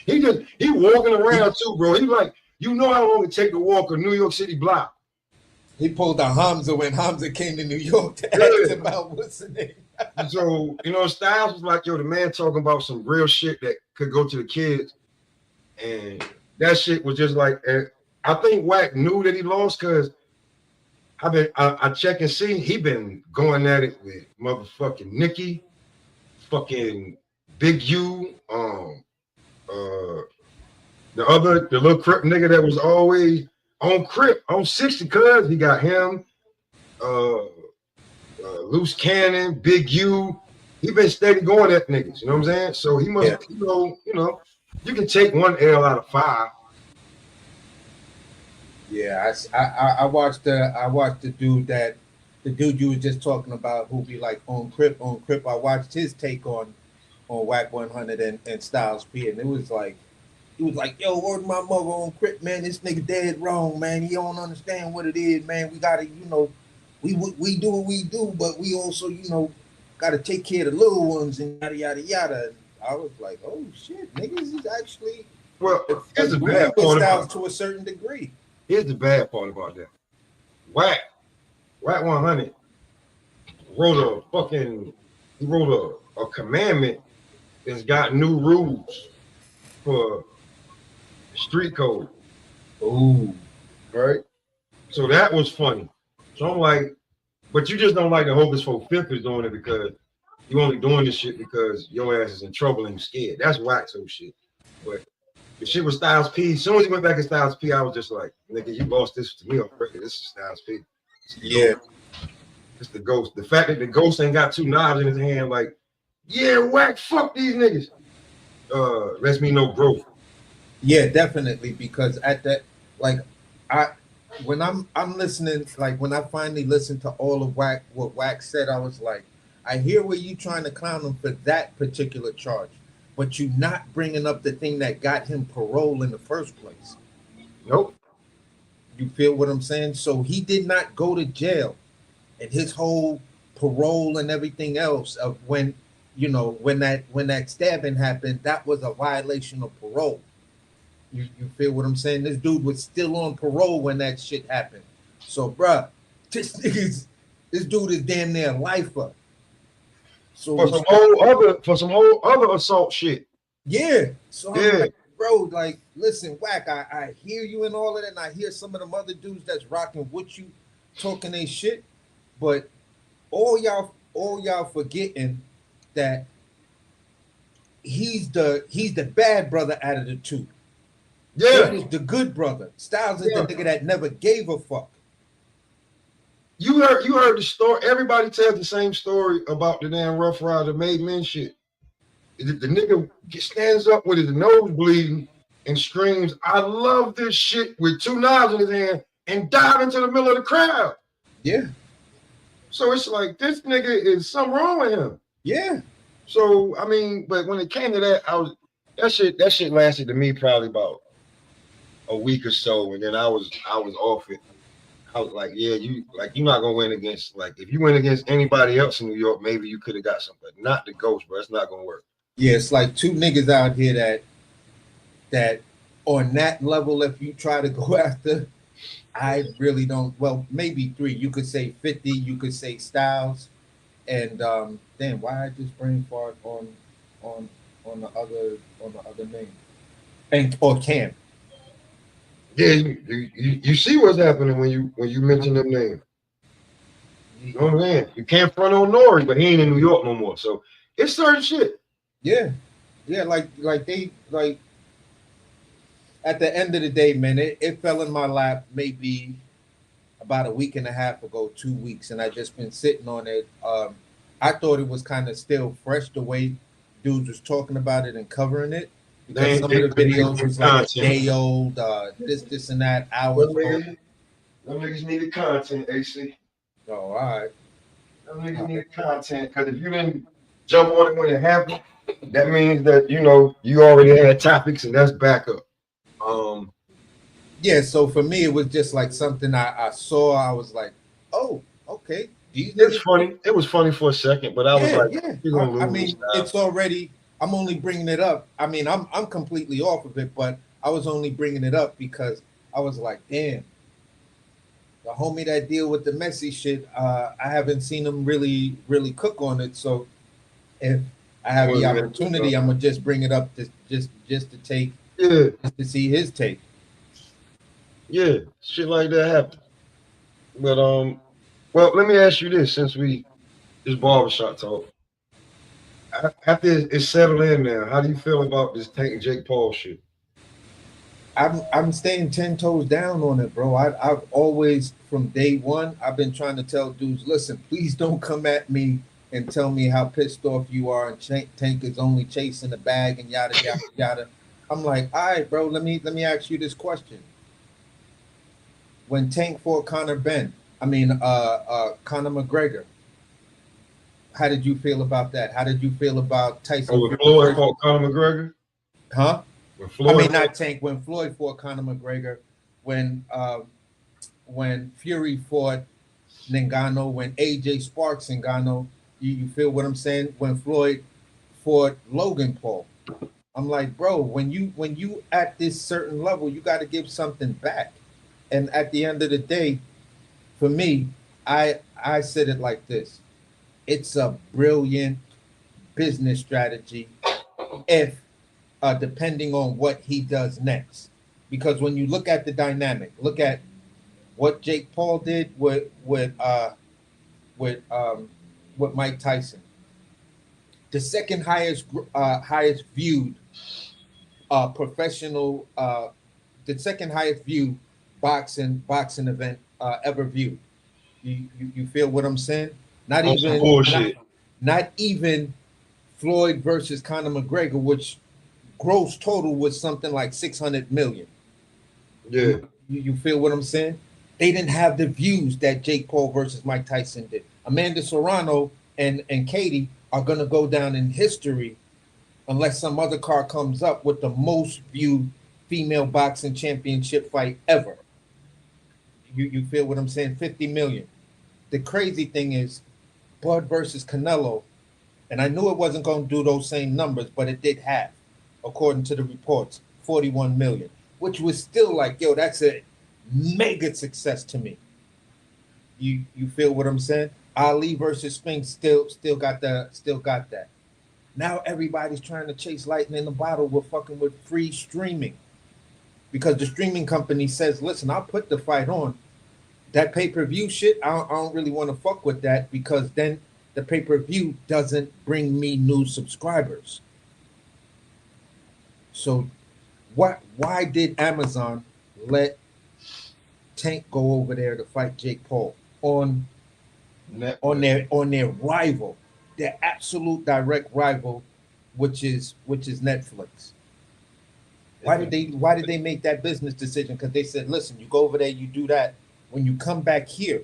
he walking around too, bro. He like, you know how long it take to walk a New York City block. He pulled a Hamza when Hamza came to New York to ask about what's the name. So, Styles was like, yo, the man talking about some real shit that could go to the kids. And that shit was just like, I think Wack knew that he lost because I check and see, he been going at it with motherfucking Nicki, fucking Big U, the little Crip nigga that was always on Crip, on 60, cuz he got him, Loose Cannon, Big U. He been steady going at niggas, you know what I'm saying? So he must, you can take one L out of 5. Yeah, I watched the dude you were just talking about who be like on Crip. I watched his take on Whack 100 and Styles P, and it was like, yo, word my mother on Crip, man. This nigga dead wrong, man. He don't understand what it is, man. We gotta, we do what we do, but we also, gotta take care of the little ones and yada yada yada. I was like, oh shit, niggas is actually here's the bad part Styles to a certain degree. Here's the bad part about that. Whack 100 wrote a commandment that's got new rules for street code. Ooh. Right? So that was funny. So I'm like, but you just don't like the Hocus 45th is doing it because you only doing this shit because your ass is in trouble and scared. That's Wack's whole shit. But the shit with Styles P, as soon as he went back to Styles P, I was just like, nigga, you lost this to me already. This is Styles P. Yeah. It's the ghost. The fact that the ghost ain't got 2 knives in his hand, like, yeah, Wack, fuck these niggas. Lets me know growth. Yeah, definitely. Because at that, like, when I'm listening, like when I finally listened to all of what Wack said, I was like, I hear where you trying to clown him for that particular charge, but you not bringing up the thing that got him parole in the first place. Nope. You feel what I'm saying? So he did not go to jail, and his whole parole and everything else of when that stabbing happened, that was a violation of parole. You feel what I'm saying? This dude was still on parole when that shit happened. So, bruh, this dude is damn near a lifer. So for some whole other assault shit. Yeah. So I'm like, bro, like, listen, Wack, I hear you and all of that, and I hear some of them other dudes that's rocking with you talking they shit, but all y'all forgetting that he's the bad brother out of the two. Yeah. He was the good brother. Styles is the nigga that never gave a fuck. You heard the story. Everybody tells the same story about the damn Rough Rider made men shit. The nigga stands up with his nose bleeding and screams, I love this shit, with 2 knives in his hand, and dive into the middle of the crowd. Yeah. So it's like, this nigga is something wrong with him. Yeah. So, I mean, but when it came to that, that shit lasted to me probably about a week or so, and then I was off it. I was like, yeah, you're not gonna win against, like, if you win against anybody else in New York, maybe you could have got something, but not the Ghost, bro. It's not gonna work. Yeah, it's like 2 niggas out here that on that level, if you try to go after, I really don't. Well, maybe 3. You could say 50. You could say Styles, and damn, why I just brain fart on the other name, or Cam. Yeah, you see what's happening when you mention them names. You know what I'm saying? You can't front on Nori, but he ain't in New York no more. So it's certain shit. Yeah, like they like. At the end of the day, man, it fell in my lap maybe about a week and a half ago, 2 weeks, and I just been sitting on it. I thought it was kind of still fresh the way dudes was talking about it and covering it, because They some of the videos was like a content. day old, this and that, hours old. Them niggas needed content, AC. Oh, all right. Them niggas needed content because if you didn't jump on it when it happened, that means that you already had topics and that's backup. Yeah, so for me, it was just like something I saw. I was like, oh, okay. These It's niggas. funny. It was funny for a second, but I was Yeah, like, yeah. you're gonna I lose mean, now. it's already. I'm only bringing it up. I mean, I'm completely off of it, but I was only bringing it up because I was like, damn, the homie that deal with the messy shit. I haven't seen him really cook on it. So if I have the opportunity, I'm gonna just bring it up to just to take, just to see his take. Yeah, shit like that happened. But well, let me ask you this: since this barbershop talk, after it's settled in now, how do you feel about this Tank and Jake Paul shit? I'm staying 10 toes down on it, bro. I've always, from day one, I've been trying to tell dudes, listen, please don't come at me and tell me how pissed off you are and Tank is only chasing the bag and yada yada yada. I'm like, all right, bro, let me ask you this question. When Tank fought Conor McGregor, how did you feel about that? How did you feel about Tyson? When Floyd fought Conor McGregor? Huh? I mean, not Tank. When Floyd fought Conor McGregor, when Fury fought Ngannou, when AJ Sparks Ngannou, you feel what I'm saying? When Floyd fought Logan Paul, I'm like, bro, when you at this certain level, you got to give something back. And at the end of the day, for me, I said it like this: it's a brilliant business strategy if depending on what he does next. Because when you look at the dynamic, look at what Jake Paul did with Mike Tyson, the second highest viewed professional, the second highest viewed boxing event ever viewed. You feel what I'm saying? Not even not even Floyd versus Conor McGregor, which gross total was something like 600 million. Yeah. You feel what I'm saying? They didn't have the views that Jake Paul versus Mike Tyson did. Amanda Serrano and Katie are going to go down in history unless some other car comes up with the most viewed female boxing championship fight ever. You feel what I'm saying? 50 million. The crazy thing is Bud versus Canelo, and I knew it wasn't going to do those same numbers, but it did have, according to the reports, 41 million, which was still like, yo, that's a mega success to me. You feel what I'm saying? Ali versus Spinks still got that. Now everybody's trying to chase lightning in the bottle with free streaming, because the streaming company says, listen, I'll put the fight on. That pay-per-view shit, I don't really want to fuck with that, because then the pay-per-view doesn't bring me new subscribers. So why did Amazon let Tank go over there to fight Jake Paul on their rival, their absolute direct rival, which is Netflix? Why did they make that business decision? Because they said, listen, you go over there, you do that. When you come back here,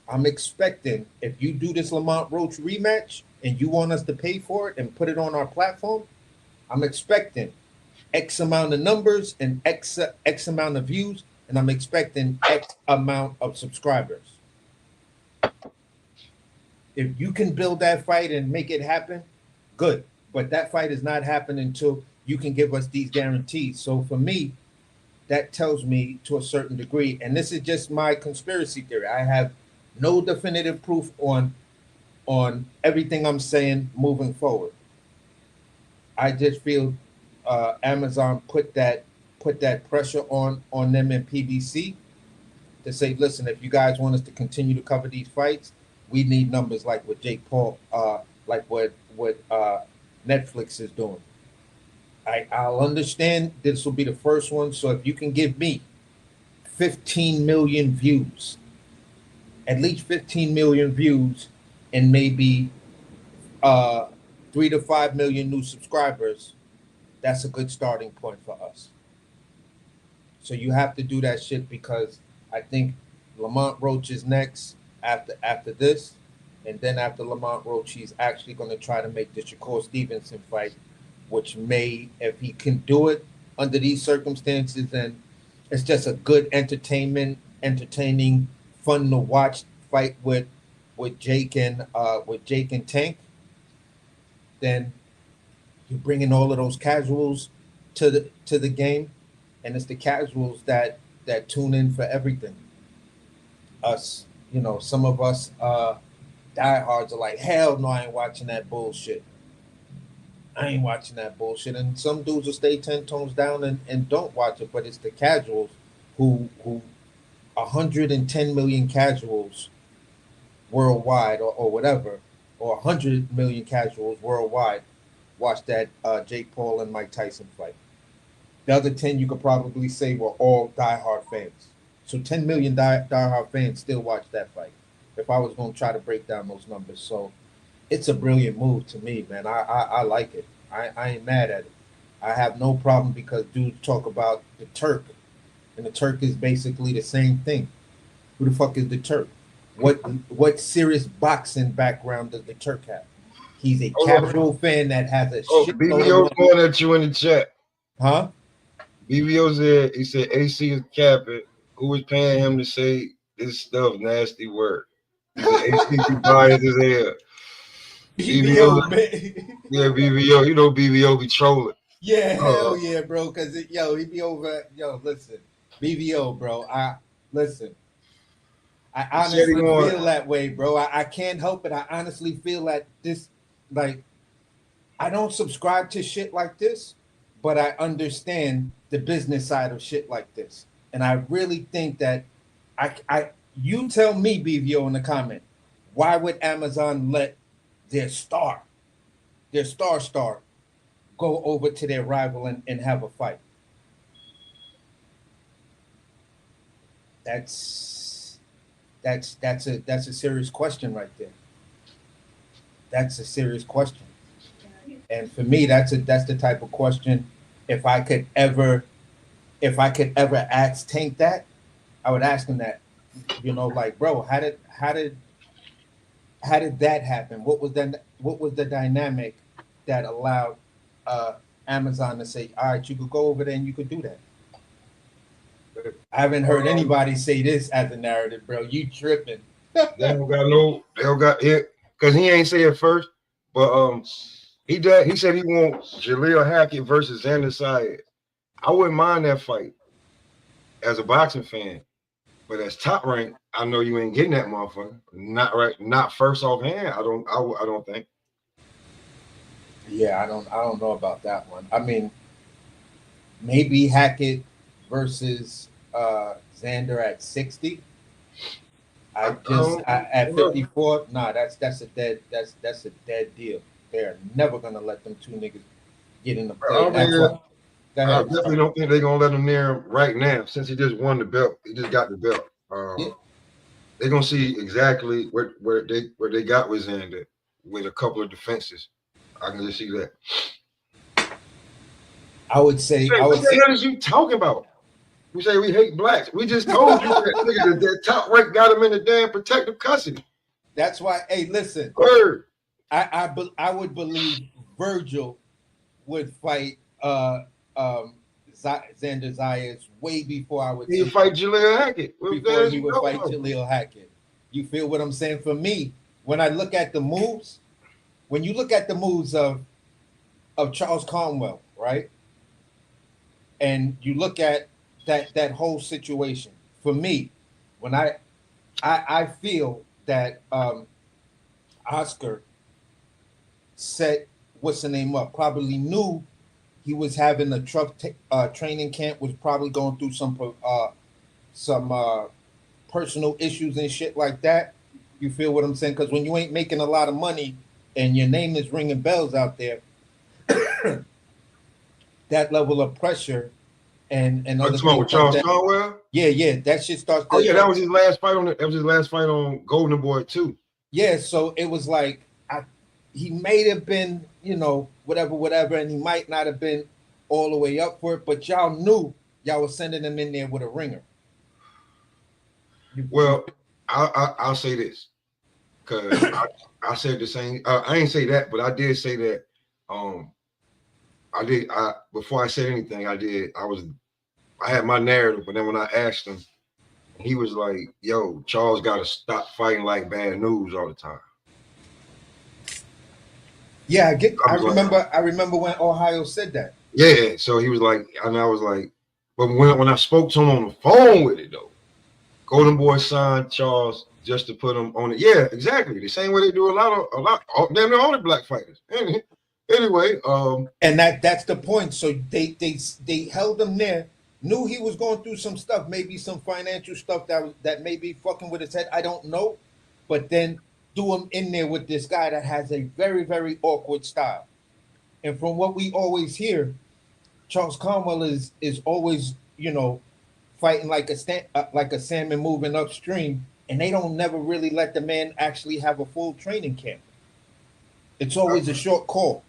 I'm expecting, if you do this Lamont Roach rematch and you want us to pay for it and put it on our platform, I'm expecting X amount of numbers and X amount of views, and I'm expecting X amount of subscribers. If you can build that fight and make it happen, good. But that fight is not happening until you can give us these guarantees. So for me, that tells me to a certain degree, and this is just my conspiracy theory. I have no definitive proof on everything I'm saying moving forward. I just feel Amazon put that pressure on them in PBC to say, listen, if you guys want us to continue to cover these fights, we need numbers like what Jake Paul, like what Netflix is doing. I'll understand this will be the first one. So if you can give me 15 million views, at least 15 million views and maybe 3 to 5 million new subscribers, that's a good starting point for us. So you have to do that shit because I think Lamont Roach is next after this, and then after Lamont Roach, he's actually going to try to make the Shakur Stevenson fight, which may, if he can do it under these circumstances, then it's just a good entertaining, fun to watch fight with Jake and Tank. Then you're bringing all of those casuals to the game, and it's the casuals that tune in for everything. Us, some of us diehards are like, hell no, I ain't watching that bullshit. And some dudes will stay 10 tones down and don't watch it, but it's the casuals who 110 million casuals worldwide or whatever, or 100 million casuals worldwide watch that Jake Paul and Mike Tyson fight. The other 10 you could probably say were all diehard fans. So 10 million diehard fans still watch that fight, if I was going to try to break down those numbers. So it's a brilliant move to me, man. I like it. I ain't mad at it. I have no problem because dudes talk about the Turk, and the Turk is basically the same thing. Who the fuck is the Turk? What serious boxing background does the Turk have? He's a casual fan that has a shit. BBO going at you in the chat. Huh? BBO said, he said AC is capping. Who was paying him to say this stuff? Nasty word. He said AC be biased as hell. BBO, man. Yeah, BBO. You know BBO be trolling. Yeah, hell yeah, bro. Cause he be over. Listen, BBO, bro. Listen. I honestly feel that way, bro. I can't help it. I honestly feel that this, like, I don't subscribe to shit like this, but I understand the business side of shit like this. And I really think that you tell me, BVO, in the comment, why would Amazon let their star go over to their rival and have a fight? That's a serious question right there. That's a serious question. And for me, that's the type of question. If I could ever ask Tank that, I would ask him that. Like, bro, how did that happen? What was the dynamic that allowed Amazon to say, all right, you could go over there and you could do that? I haven't heard anybody say this as a narrative, bro. You tripping? They don't got it because he ain't say it first, but he did. He said he wants Jaleel Hackett versus Xander Sayed. I wouldn't mind that fight as a boxing fan, but as top rank, I know you ain't getting that motherfucker. Not first off hand. I don't think. Yeah, I don't know about that one. I mean, maybe Hackett versus Xander at 60. At 54. Nah, that's a dead deal. They're never gonna let them two niggas get in the play. I definitely don't think they're gonna let him near him right now since he just won the belt. He just got the belt. They're gonna see exactly where they got with Xander with a couple of defenses. I can just see that. What the hell is you talking about? We say we hate blacks. We just told you that top rank got him in the damn protective custody. That's why. Hey, listen. Word. I would believe Virgil would fight Xander Zayas way before I would. He would fight Jaleel Hackett. Before he would fight Jaleel Hackett. You feel what I'm saying? For me, when I look at the moves, when you look at the moves of Charles Conwell, right, and you look at that whole situation, for me, when I feel that Oscar set what's the name up, probably knew he was having a tough training camp, was probably going through some personal issues and shit like that. You feel what I'm saying? Because when you ain't making a lot of money and your name is ringing bells out there, that level of pressure and other things with Charles Conwell? Yeah, that shit starts. That was his last fight on. That was his last fight on Golden Boy too. Yeah, so it was like he may have been, whatever, and he might not have been all the way up for it, but y'all knew y'all was sending him in there with a ringer. Well, I'll say this because I said the same. I ain't say that, but I did say that. I before I said anything, I had my narrative, but then when I asked him, he was like, "Yo, Charles got to stop fighting like bad news all the time." Yeah, I remember. Like, I remember when Ohio said that. Yeah, so he was like, and I was like, but when I spoke to him on the phone with it though, Golden Boy signed Charles just to put him on it. Yeah, exactly. The same way they do a lot, damn near all the black fighters. Anyway, and that's the point. So they held him there, knew he was going through some stuff, maybe some financial stuff that may be fucking with his head. I don't know, but then threw him in there with this guy that has a very, very awkward style. And from what we always hear, Charles Conwell is always, fighting like a salmon moving upstream, and they don't never really let the man actually have a full training camp. It's always a short call.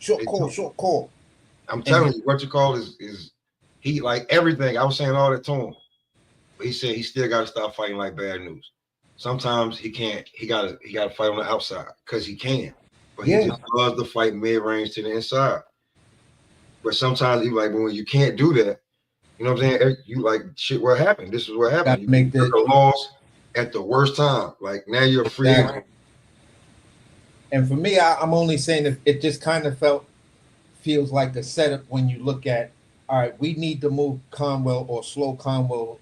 Short call. I'm telling you, what you call is he like everything. I was saying all that to him. But he said he still got to stop fighting like bad news. Sometimes he can't. He got to fight on the outside because he can. But he just loves to fight mid range to the inside. But sometimes he's like, well, when you can't do that, you know what I'm saying? You like shit. What happened? This is what happened. You took a loss at the worst time. Like now you're free. Exactly. And for me, I'm only saying that it just kind of feels like a setup when you look at, all right, we need to move Conwell or slow Conwell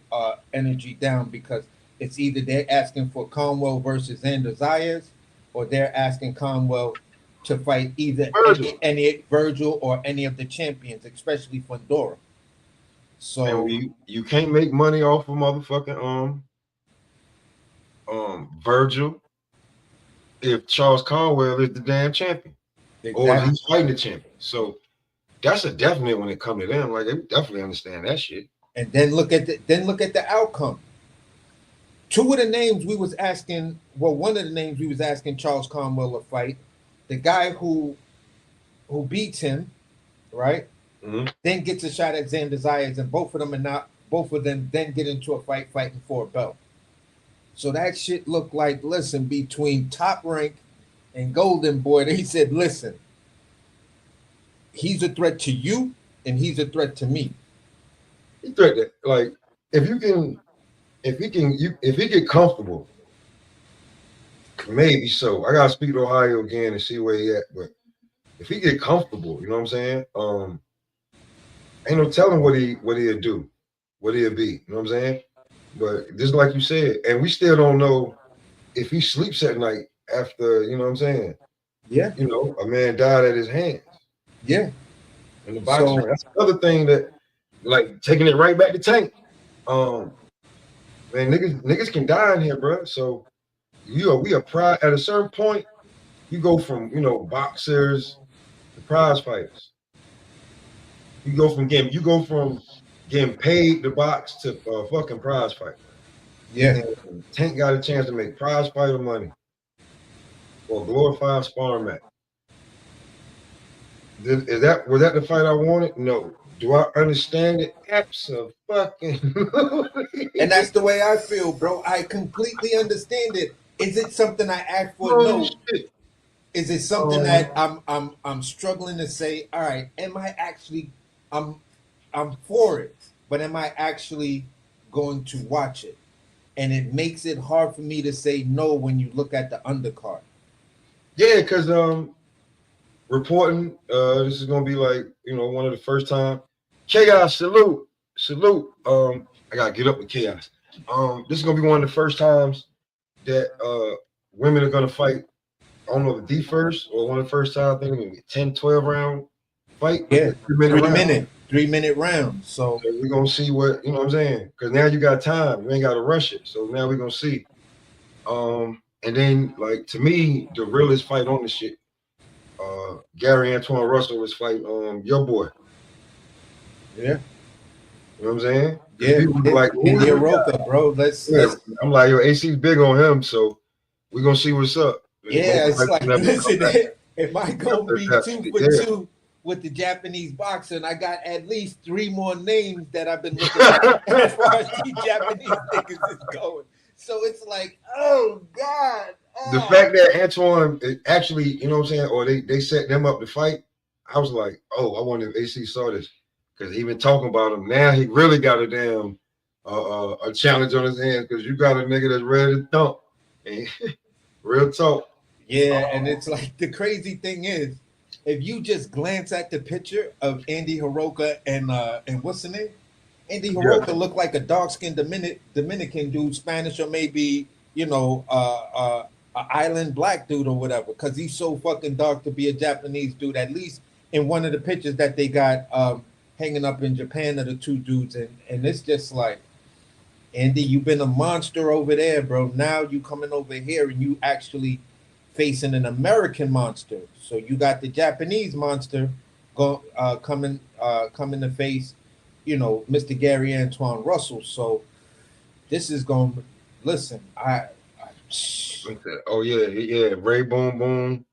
energy down, because it's either they're asking for Conwell versus Xander Zayas, or they're asking Conwell to fight either any Virgil or any of the champions, especially Fundora. So you can't make money off of motherfucking Virgil if Charles Conwell is the damn champion. Exactly. Or he's fighting the champion. So that's a definite when it comes to them. Like they definitely understand that shit. And then look at the outcome. Two of the names we was asking, well, one of the names we was asking Charles Conwell to fight, the guy who beats him, right? Mm-hmm. Then gets a shot at Xander Zayas, and both of them then get into a fight fighting for a belt. So that shit looked like, listen, between Top Rank and Golden Boy, they said, listen, he's a threat to you and he's a threat to me. He threat that, like, if he get comfortable, maybe so. I gotta speak to Ohio again and see where he at. But if he get comfortable, you know what I'm saying? Ain't no telling what he'll do, what he'll be. You know what I'm saying? But just like you said, and we still don't know if he sleeps at night after, you know what I'm saying? Yeah. You know, a man died at his hands. Yeah. In the boxing ring. That's another thing that, like, taking it right back to Tank. Man, niggas can die in here, bro. So we are prize at a certain point. You go from, boxers to prize fighters. You go from getting paid to box to fucking prize fighter. Yeah. And Tank got a chance to make prize fighter money or glorified sparring match. Was that the fight I wanted? No. Do I understand it? Absolutely. And that's the way I feel, bro. I completely understand it. Is it something I asked for? No. Shit. Is it something that I'm struggling to say, all right, am I actually I'm for it, but am I actually going to watch it? And it makes it hard for me to say no when you look at the undercard. Yeah, because reporting, this is gonna be like, one of the first time. Chaos, salute. I gotta get up with Chaos. This is gonna be one of the first times that women are gonna fight. I don't know the first or one of the first time. I think maybe 10, 12 round fight. Yeah, 3 minute round. So we're gonna see what, you know what I'm saying? Because now you got time. You ain't gotta rush it. So now we're gonna see. And then, like, to me, the realest fight on this shit, Gary Antoine Russell was fighting your boy. Yeah. You know what I'm saying? Yeah. Like, India Roca, bro. Let's I'm like, yo, AC's big on him. So We're gonna see what's up. Yeah, it's Most like, fighters never listen, come back. am I gonna be Yeah. 2 for 2 with the Japanese boxer? And I got at least 3 more names that I've been looking at as far as the Japanese niggas is going. So it's like, oh God. The fact that Antoine actually, you know what I'm saying, or they set them up to fight, I was like, oh, I wonder if AC saw this because he been talking about him. Now he really got a damn a challenge on his hands because you got a nigga that's ready to thump. And real talk. Yeah, and it's like the crazy thing is, if you just glance at the picture of Andy Hiroka and what's the name? Andy Hiroka looked like a dark-skinned Dominican dude, Spanish or maybe, you know, an island black dude or whatever, because he's so fucking dark to be a Japanese dude, at least in one of the pictures that they got hanging up in Japan of the two dudes. And it's just like, Andy, you've been a monster over there, bro. Now you coming over here and you actually facing an American monster. So you got the Japanese monster coming to face, you know, Mr. Gary Antoine Russell. So this is going to listen. Oh yeah, Ray Boom Boom,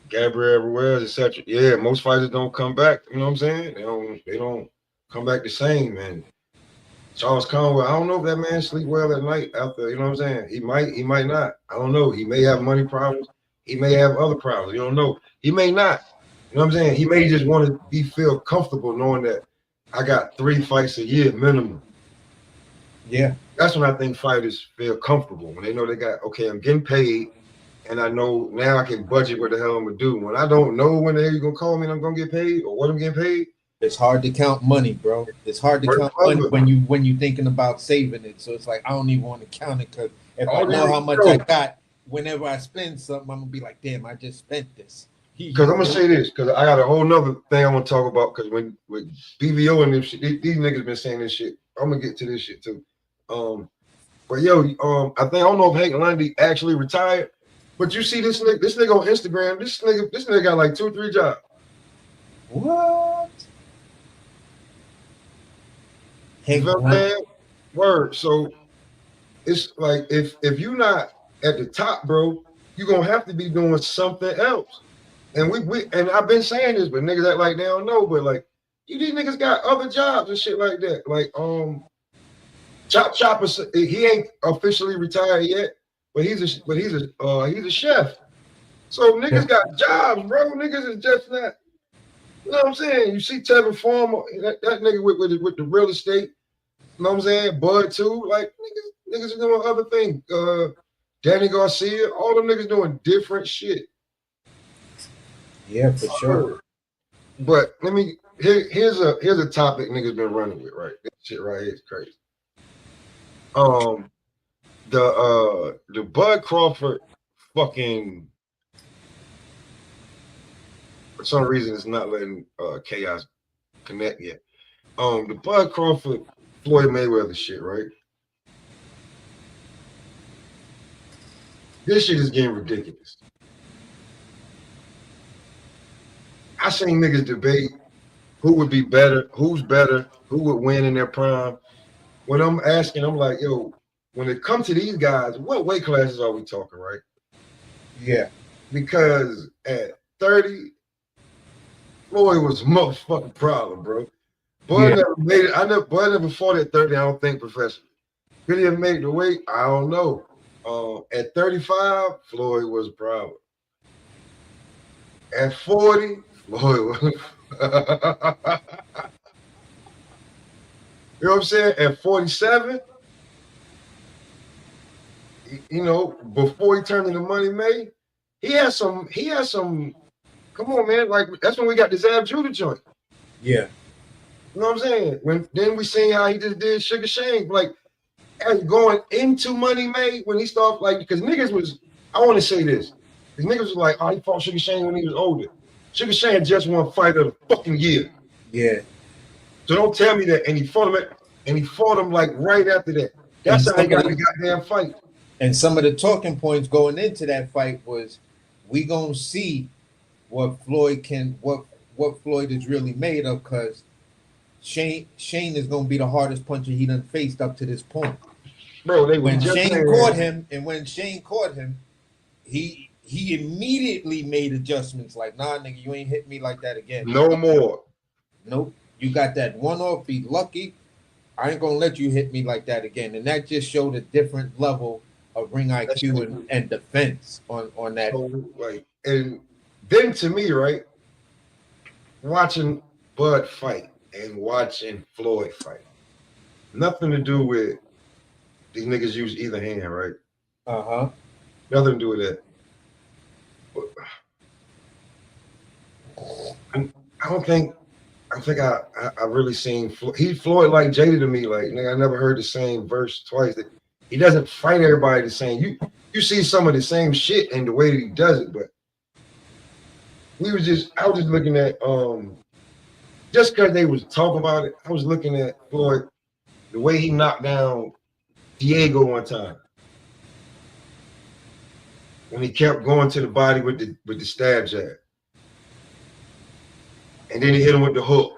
Gabriel Ruiz, etc. Yeah, most fighters don't come back. You know what I'm saying? They don't come back the same, man. Charles Conway, I don't know if that man sleep well at night after, you know what I'm saying? He might not. I don't know. He may have money problems. He may have other problems. You don't know. He may not. You know what I'm saying? He may just want to feel comfortable knowing that I got 3 fights a year minimum. Yeah. That's when I think fighters feel comfortable, when they know they got, okay, I'm getting paid, and I know now I can budget what the hell I'm going to do. When I don't know when the hell you're going to call me and I'm going to get paid or what I'm getting paid, it's hard to count money, bro. It's hard to count money when you're thinking about saving it. So it's like, I don't even want to count it because if I know how much I got, whenever I spend something, I'm going to be like, damn, I just spent this. Because I'm going to say this, because I got a whole nother thing I want to talk about, because when with BVO and them shit, these niggas been saying this shit. I'm going to get to this shit too. But yo, I don't know if Hank Lundy actually retired, but you see this nigga on Instagram, this nigga got like 2 or 3 jobs. What? Word. So it's like if you're not at the top, bro, you're gonna have to be doing something else. And we and I've been saying this, but niggas act like they don't know. But like, these niggas got other jobs and shit like that. Like Chopper, he ain't officially retired yet, but he's a chef. So niggas got jobs, bro. Niggas is just not. You know what I'm saying? You see Tevin Farmer, that nigga with the real estate. You know what I'm saying? Bud too. Like niggas are doing other things. Danny Garcia, all them niggas doing different shit. Yeah, for sure. But here's a topic niggas been running with, right? This shit right here is crazy. The Bud Crawford fucking, for some reason it's not letting Chaos connect yet. The Bud Crawford Floyd Mayweather shit, right? This shit is getting ridiculous. I seen niggas debate who would be better, who's better, who would win in their prime. When I'm asking, I'm like, yo, when it comes to these guys, what weight classes are we talking, right? Yeah. Because at 30, Floyd was a motherfucking problem, bro. Bud never made it. Bud never fought at 30, I don't think, professionally. Could he have made the weight? I don't know. At 35, Floyd was a problem. At 40, Floyd was you know what I'm saying? At 47, you know, before he turned into Money May, he had some, come on, man. Like, that's when we got the Zab Judah joint. Yeah. You know what I'm saying? Then we seen how he just did Sugar Shane. Like, as going into Money May, when he started, like, because niggas was, I want to say this, because niggas was like, oh, he fought Sugar Shane when he was older. Sugar Shane just won Fight of the fucking year. Yeah. So don't tell me that. And he fought him like right after that. That's how they got the goddamn fight. And some of the talking points going into that fight was, we gonna see what Floyd is really made of, because Shane is gonna be the hardest puncher he done faced up to this point. bro. They was When just Shane saying, caught him, he immediately made adjustments. Like, nah, nigga, you ain't hit me like that again. no more. Nope. You got that one off. Be lucky. I ain't gonna let you hit me like that again. And that just showed a different level of ring IQ and defense on that. So, like, and then to me, right, watching Bud fight and watching Floyd fight, nothing to do with these niggas use either hand, right? Uh-huh. Nothing to do with that. But I don't think I really seen Floyd like Jada to me. Like, nigga, I never heard the same verse twice. That he doesn't fight everybody the same. You see some of the same shit in the way that he does it, but I was just looking at just because they was talking about it, I was looking at Floyd, the way he knocked down Diego one time. When he kept going to the body with the stab jab. And then he hit him with the hook.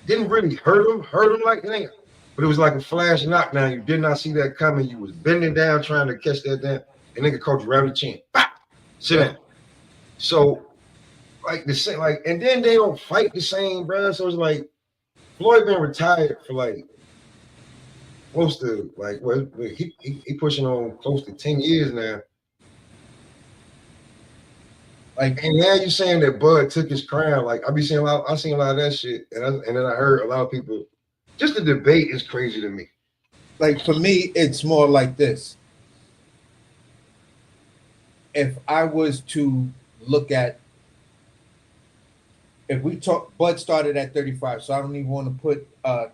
Didn't really hurt him like that. But it was like a flash knockdown. You did not see that coming. You was bending down trying to catch that down. And nigga caught you right in the chin. Bah! Sit down. So like the same, like, and then they don't fight the same, bro. So it's like Floyd been retired for like close to like he pushing on close to 10 years now. Like, and now you saying that Bud took his crown. Like, I seen a lot of that shit, and then I heard a lot of people. Just the debate is crazy to me. Like, for me, it's more like this. If I was to look at, if we talk, Bud started at 35, so I don't even want to put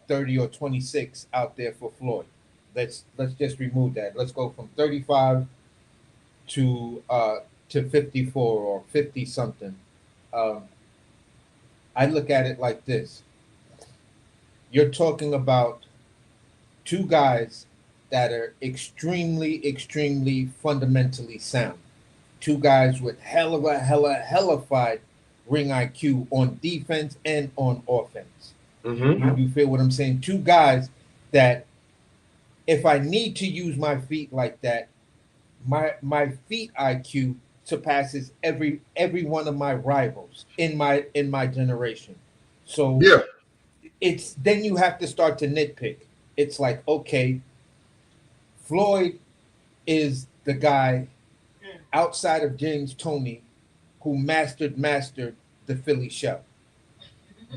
30 or 26 out there for Floyd. Let's just remove that. Let's go from 35 to 54 or 50 something. I look at it like this. You're talking about two guys that are extremely fundamentally sound. Two guys with hellified ring IQ on defense and on offense. Mm-hmm. You feel what I'm saying? Two guys that if I need to use my feet like that, my feet IQ surpasses every one of my rivals in my generation. So yeah, it's then you have to start to nitpick. It's like, okay, Floyd is the guy outside of James Toney who mastered the Philly show.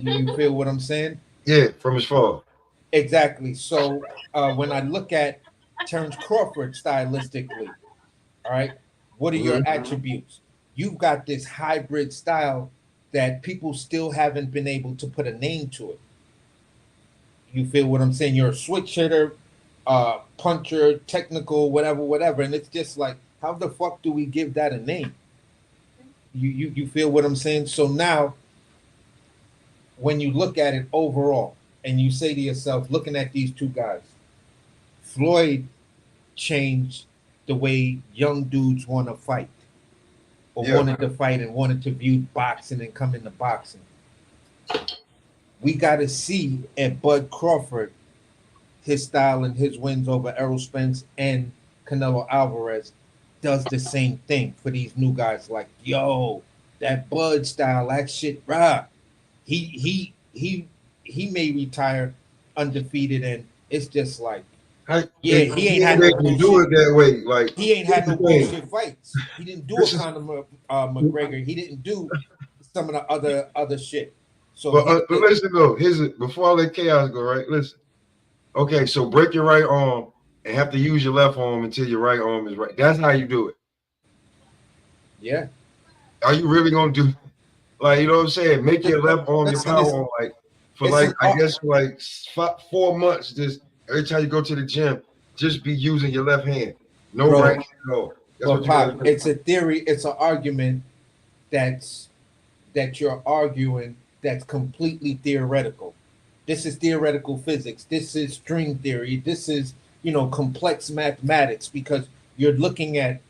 You feel what I'm saying? Yeah, from his fall. Exactly. So when I look at Terrence Crawford stylistically, all right, what are your attributes? You've got this hybrid style that people still haven't been able to put a name to it. You feel what I'm saying? You're a switch hitter, puncher, technical, whatever. And it's just like, how the fuck do we give that a name? You feel what I'm saying? So now, when you look at it overall, and you say to yourself, looking at these two guys, Floyd changed the way young dudes want to fight, or wanted to fight and wanted to view boxing and come into boxing. We got to see at Bud Crawford, his style and his wins over Errol Spence and Canelo Alvarez does the same thing for these new guys. Like, yo, that Bud style, that shit, rah. He may retire undefeated, and it's just like, he ain't had no bullshit. Do it that way. Like, he ain't had no bullshit fights. He didn't do a Conor McGregor. He didn't do some of the other shit. So, but listen though, before I let chaos go, right? Listen. Okay, so break your right arm and have to use your left arm until your right arm is right. That's how you do it. Yeah. Are you really gonna do, like, you know what I'm saying? Make your left arm your power arm, like, for like, I guess like 4 months. Just every time you go to the gym, just be using your left hand. No right hand at all. That's what you gotta do. It's a theory. It's an argument that you're arguing that's completely theoretical. This is theoretical physics. This is string theory. This is, complex mathematics, because you're looking at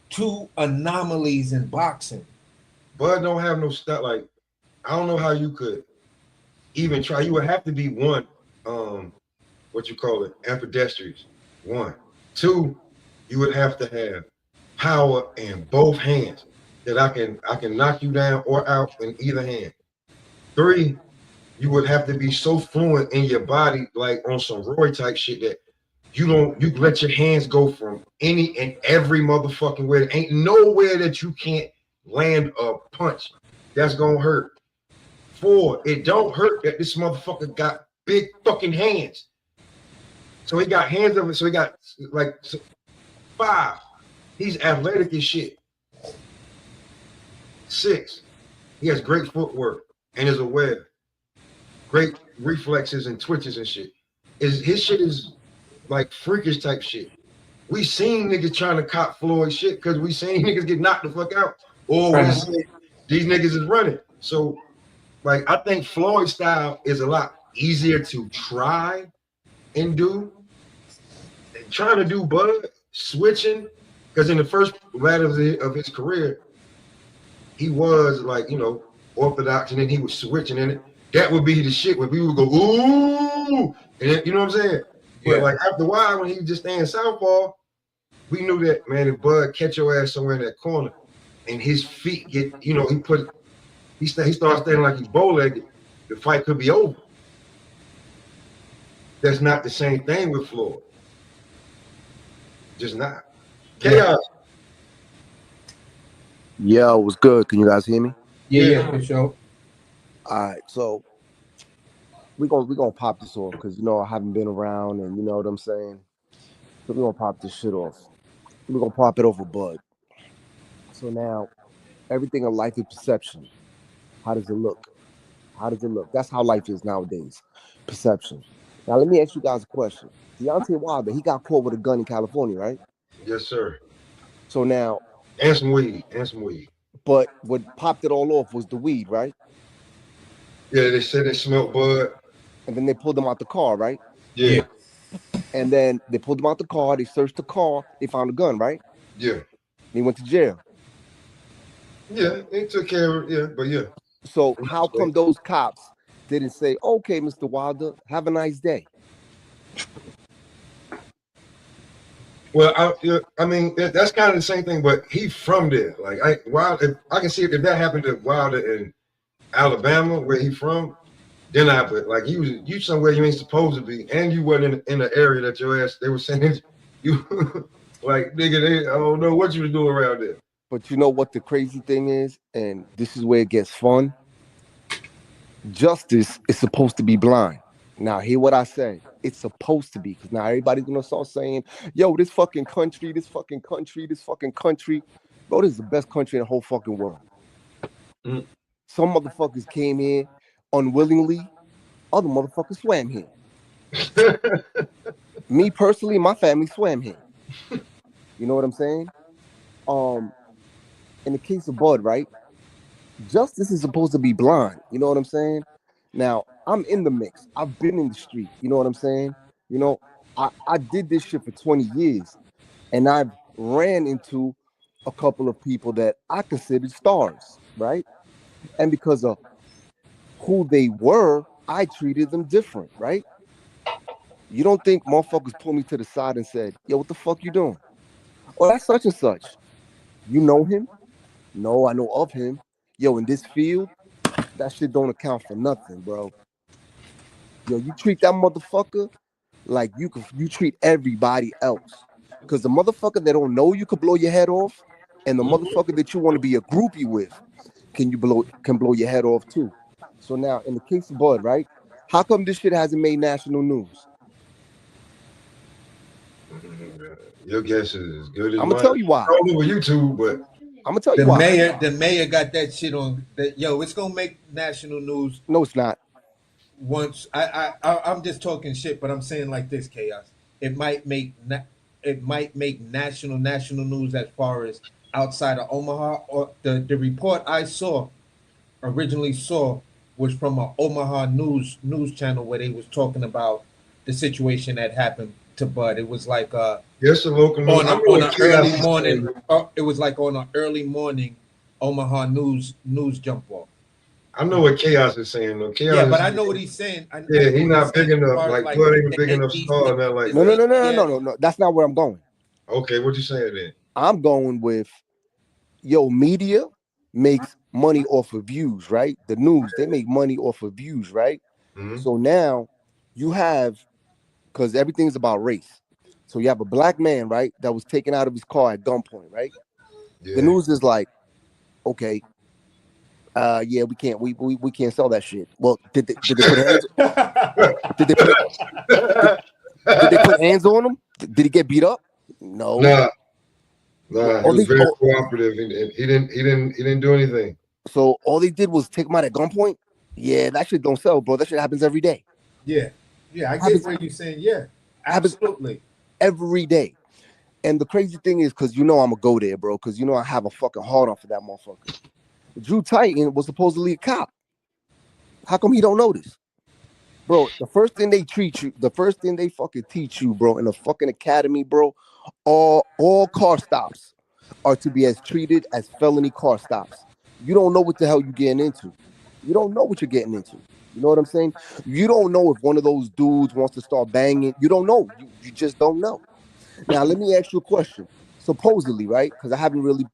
two anomalies in boxing. Bud don't have no stuff. Like, I don't know how you could even try. You would have to be one what you call it, ambidextrous. 1. 2, you would have to have power in both hands that I can knock you down or out in either hand. 3, you would have to be so fluent in your body, like on some Roy type shit, that you let your hands go from any and every motherfucking way. There ain't nowhere that you can't land a punch that's gonna hurt. 4, it don't hurt that this motherfucker got big fucking hands. So he got hands of it. So he got like 5. He's athletic as shit. 6, he has great footwork and is aware. Great reflexes and twitches and shit. His shit is like freakish type shit. We seen niggas trying to cop Floyd shit because we seen niggas get knocked the fuck out. Or we seen these niggas is running. So like I think Floyd's style is a lot easier to try and do. And trying to do Bud switching, because in the first ladder of his career, he was like, you know, orthodox, and then he was switching in it. That would be the shit where people would go, ooh, and then, you know what I'm saying? Yeah. But like after a while, when he was just staying southpaw, we knew that, man, if Bud catch your ass somewhere in that corner and his feet get, you know, he starts standing like he's bow-legged, the fight could be over. That's not the same thing with Floyd. Just not. Chaos. Yo, what's good? Can you guys hear me? Yeah, for sure. All right, so we gonna pop this off because you know I haven't been around, and you know what I'm saying. So we're gonna pop this shit off. We're gonna pop it over Bud. So now, everything in life is perception. How does it look? How does it look? That's how life is nowadays. Perception. Now let me ask you guys a question. Deontay Wilder, he got caught with a gun in California, right? Yes, sir. So now, and some weed. But what popped it all off was the weed, right? Yeah, they said they smelled Bud. And then they pulled him out the car, right? Yeah. And then they pulled him out the car. They searched the car. They found a gun, right? Yeah. And he went to jail. Yeah, they took care of it. Yeah, but yeah. So how come those cops didn't say, okay, Mr. Wilder, have a nice day? Well, I mean, that's kind of the same thing, but he's from there. Like, I can see if that happened to Wilder in Alabama, where he from, then but like you somewhere you ain't supposed to be, and you wasn't in the area that your ass, they were saying you, like, nigga, I don't know what you was doing around there. But you know what the crazy thing is, and this is where it gets fun? Justice is supposed to be blind. Now, hear what I say. It's supposed to be, because now everybody's gonna start saying, yo, this fucking country. Bro, this is the best country in the whole fucking world. Mm. Some motherfuckers came here unwillingly, other motherfuckers swam here. Me personally, my family swam here. You know what I'm saying? In the case of Bud, right? Justice is supposed to be blind. You know what I'm saying? Now, I'm in the mix. I've been in the street. You know what I'm saying? You know, I did this shit for 20 years, and I've ran into a couple of people that I considered stars, right? And because of who they were, I treated them different, right? You don't think motherfuckers pulled me to the side and said, yo, what the fuck you doing? Oh, that's such and such. You know him? No, I know of him. Yo, in this field, that shit don't account for nothing, bro. Yo, you treat that motherfucker like you treat everybody else. Because the motherfucker that don't know you could blow your head off, and the motherfucker that you want to be a groupie with can blow your head off too. So now, in the case of Bud, right? How come this shit hasn't made national news? Your guess is as good as mine. I'm gonna tell you why. I don't know with YouTube, but I'm gonna tell you why. The mayor got that shit on. That, yo, it's gonna make national news. No, it's not. Once I'm just talking shit, but I'm saying like this, Chaos. It might make national news as far as outside of Omaha. Or the report I originally saw was from an Omaha news channel where they was talking about the situation that happened to Bud. It was like yes, a local on an early morning. It was like on an early morning Omaha news jump off. I know what Chaos is saying though. Chaos Yeah, is but I saying, know what he's saying. I yeah, know he what not he's big saying as enough. far as, Like Bud ain't a the big enough headpiece star. with Not like the that. ATS. That's not where I'm going. Okay, what you saying then? I'm going with media makes money off of views, right? The news, they make money off of views, right? Mm-hmm. So now you have, because everything's about race. So you have a black man, right, that was taken out of his car at gunpoint, right? The Yeah. news is like, okay, yeah, we can't sell that shit. Well, did they put hands did they put did they put hands on him? Did he get beat up? No. Nah, Well, he was very cooperative. He didn't do anything. so all they did was take him out at gunpoint. Yeah, that shit don't sell, bro. That shit happens every day. Yeah, yeah, I get Happens where you're saying. Yeah, happens absolutely. every day. And the crazy thing is, because I'm gonna go there, bro. Because I have a fucking hard on for that motherfucker. Drew Titan was supposedly a cop. How come he don't know this, bro? The first thing they fucking teach you, bro, in the fucking academy, bro, all car stops are to be as treated as felony car stops. You don't know what the hell you're getting into. You don't know what you're getting into. You know what I'm saying? You don't know if one of those dudes wants to start banging. You don't know. You just don't know. Now, let me ask you a question. Supposedly, right? Because I haven't really.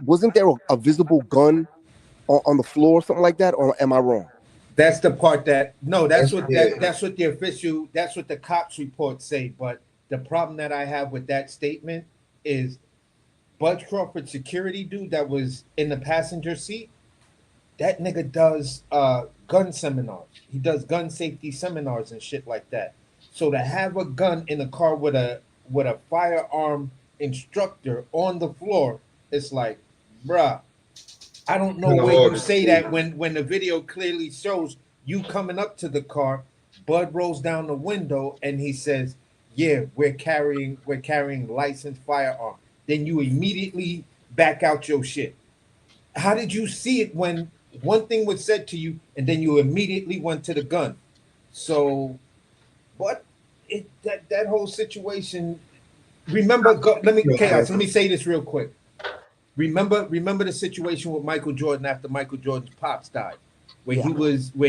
Wasn't there a visible gun on the floor or something like that? Or am I wrong? That's the part that no, That's yeah. that's what the official, that's what the cops report say. But the problem that I have with that statement is Bud Crawford, security dude that was in the passenger seat. That nigga does gun seminars. He does gun safety seminars and shit like that. So to have a gun in a car with a firearm instructor on the floor, it's like, bruh, I don't know Kind of where hard you to say see. that when the video clearly shows you coming up to the car. Bud rolls down the window and he says, "Yeah, we're carrying licensed firearm." Then you immediately back out your shit. How did you see it when one thing was said to you and then you immediately went to the gun? So, what that whole situation. Remember, let me chaos. Let me say this real quick. Remember the situation with Michael Jordan after Michael Jordan's pops died, where Yeah.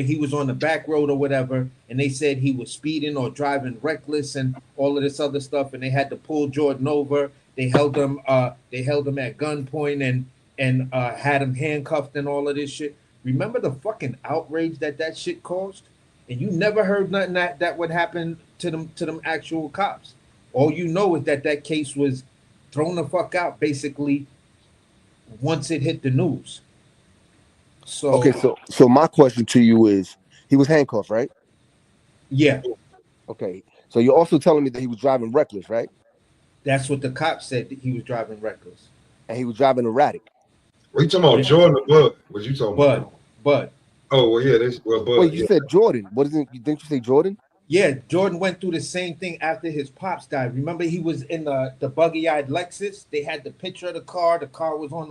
he was on the back road or whatever, and they said he was speeding or driving reckless and all of this other stuff, and they had to pull Jordan over. They held him. They held him at gunpoint and had him handcuffed and all of this shit. Remember the fucking outrage that shit caused, and you never heard nothing that would happen to them actual cops. All you know is that case was thrown the fuck out basically once it hit the news. Okay, So so my question to you is, he was handcuffed, right? yeah, Okay. So you're also telling me that he was driving reckless, right? that's what the cops said, that he was driving reckless. And he was driving erratic. What you talking about, Yeah, Jordan or Bud? What you talking about? Bud. Oh well, yeah, this well, Wait, Bud. you Yeah, said Jordan. What is it? Didn't you say Jordan? Yeah, Jordan went through the same thing after his pops died. Remember, he was in the buggy-eyed Lexus. They had the picture of the car. The car was on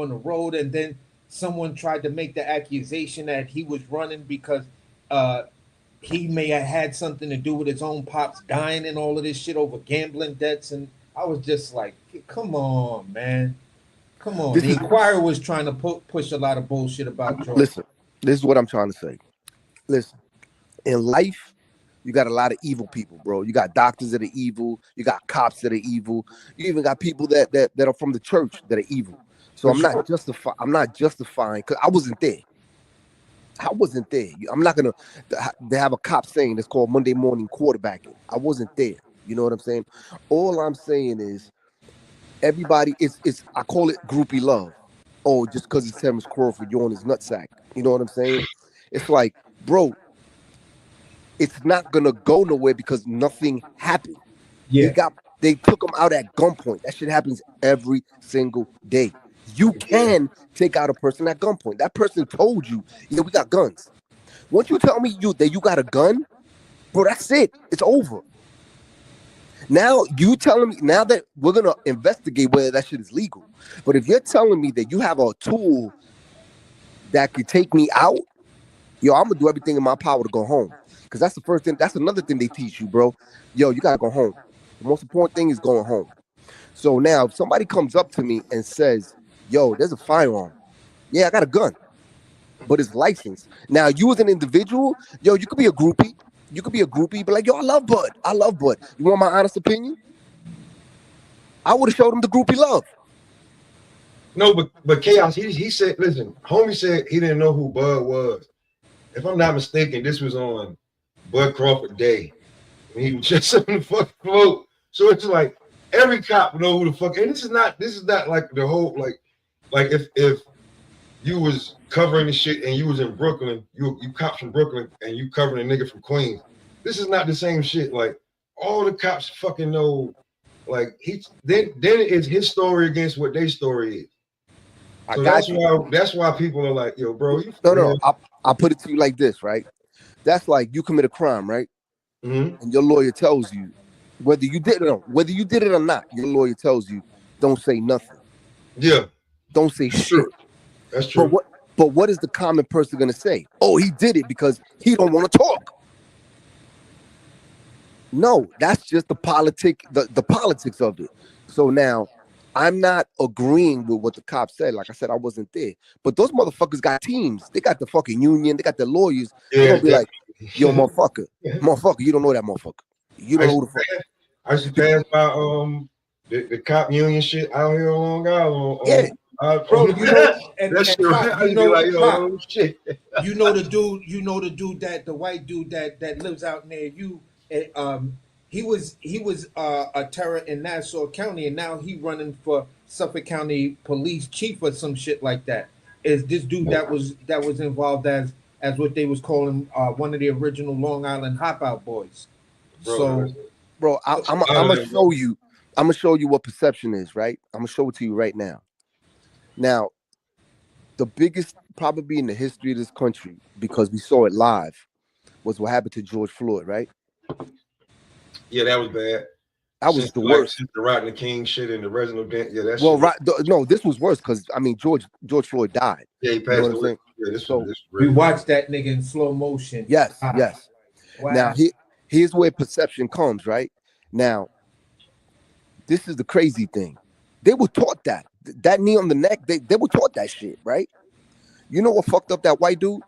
the road, and then someone tried to make the accusation that he was running because uh, he may have had something to do with his own pops dying and all of this shit over gambling debts. And I was just like, come on, man. Come on. This The is Inquirer was trying to push a lot of bullshit about Jordan. listen. This is what I'm trying to say. Listen, in life, you got a lot of evil people, bro. You got doctors that are evil. You got cops that are evil. You even got people that are from the church that are evil. So For I'm not sure. justifying. I'm not justifying because I wasn't there. I wasn't there. I'm not gonna. They have a cop saying it's called Monday morning quarterbacking. I wasn't there. You know what I'm saying? All I'm saying is everybody. It's. I call it groupie love. Oh, just because it's Terrence Crawford, you're on his nutsack. You know what I'm saying? It's like, bro, it's not gonna go nowhere because nothing happened. He Yeah. got they took him out at gunpoint. That shit happens every single day. You yeah. can take out a person at gunpoint. That person told you, yeah, we got guns. Once you tell me that you got a gun, bro, that's it. It's over. Now you telling me now that we're gonna investigate whether that shit is legal. But if you're telling me that you have a tool that could take me out, yo, I'm gonna do everything in my power to go home. Cause that's the first thing. That's another thing they teach you, bro. Yo, you gotta go home. The most important thing is going home. So now, if somebody comes up to me and says, "Yo, there's a firearm," yeah, I got a gun. but it's licensed. Now, you as an individual, yo, you could be a groupie. You could be a groupie, but like, yo, I love Bud. I love Bud. You want my honest opinion? I would have showed him the groupie love. No, but Chaos, he said, listen, homie said he didn't know who Bud was. If I'm not mistaken, this was on Bud Crawford Day. He was just on the fucking float. So it's like every cop know who the fuck. And this is not like the whole like if you was covering the shit and you was in Brooklyn, you cops from Brooklyn and you covering a nigga from Queens. This is not the same shit. Like all the cops fucking know. Like then it's his story against what their story is. So that's why people are like, yo, bro. No. I'll put it to you like this, right? That's like you commit a crime, right? Mm-hmm. And your lawyer tells you whether you did it or not. Your lawyer tells you don't say nothing. Yeah, don't say shit. That's true. But what is the common person gonna say? Oh, he did it because he don't want to talk. No, that's just the politics of it. So now I'm not agreeing with what the cops said. Like I said, I wasn't there. But those motherfuckers got teams. They got the fucking union. They got the lawyers. They're gonna be like, yo, motherfucker, you don't know that motherfucker. You don't know who the fuck. I used to pass by the cop union shit out here on Long Island. Bro, you know, and that shit, Pop, you know, like, yo, shit. You know the dude that the white dude that lives out near you. He was a terror in Nassau County, and now he running for Suffolk County Police Chief or some shit like that. Is this dude that was involved as what they was calling one of the original Long Island Hop Out boys? Bro, I'm gonna show you. I'm gonna show you what perception is, right? I'm gonna show it to you right now. Now, the biggest probably in the history of this country, because we saw it live, was what happened to George Floyd, right? Yeah, that was bad. That was the worst. Since the Rodney King shit and the Reginald Dent. Yeah, that's no, this was worse because I mean George Floyd died. Yeah, he passed away. Yeah, we watched that nigga in slow motion. Yes. Wow. Now here's where perception comes, right? Now, this is the crazy thing. They were taught that knee on the neck. They were taught that shit, right? You know what fucked up that white dude?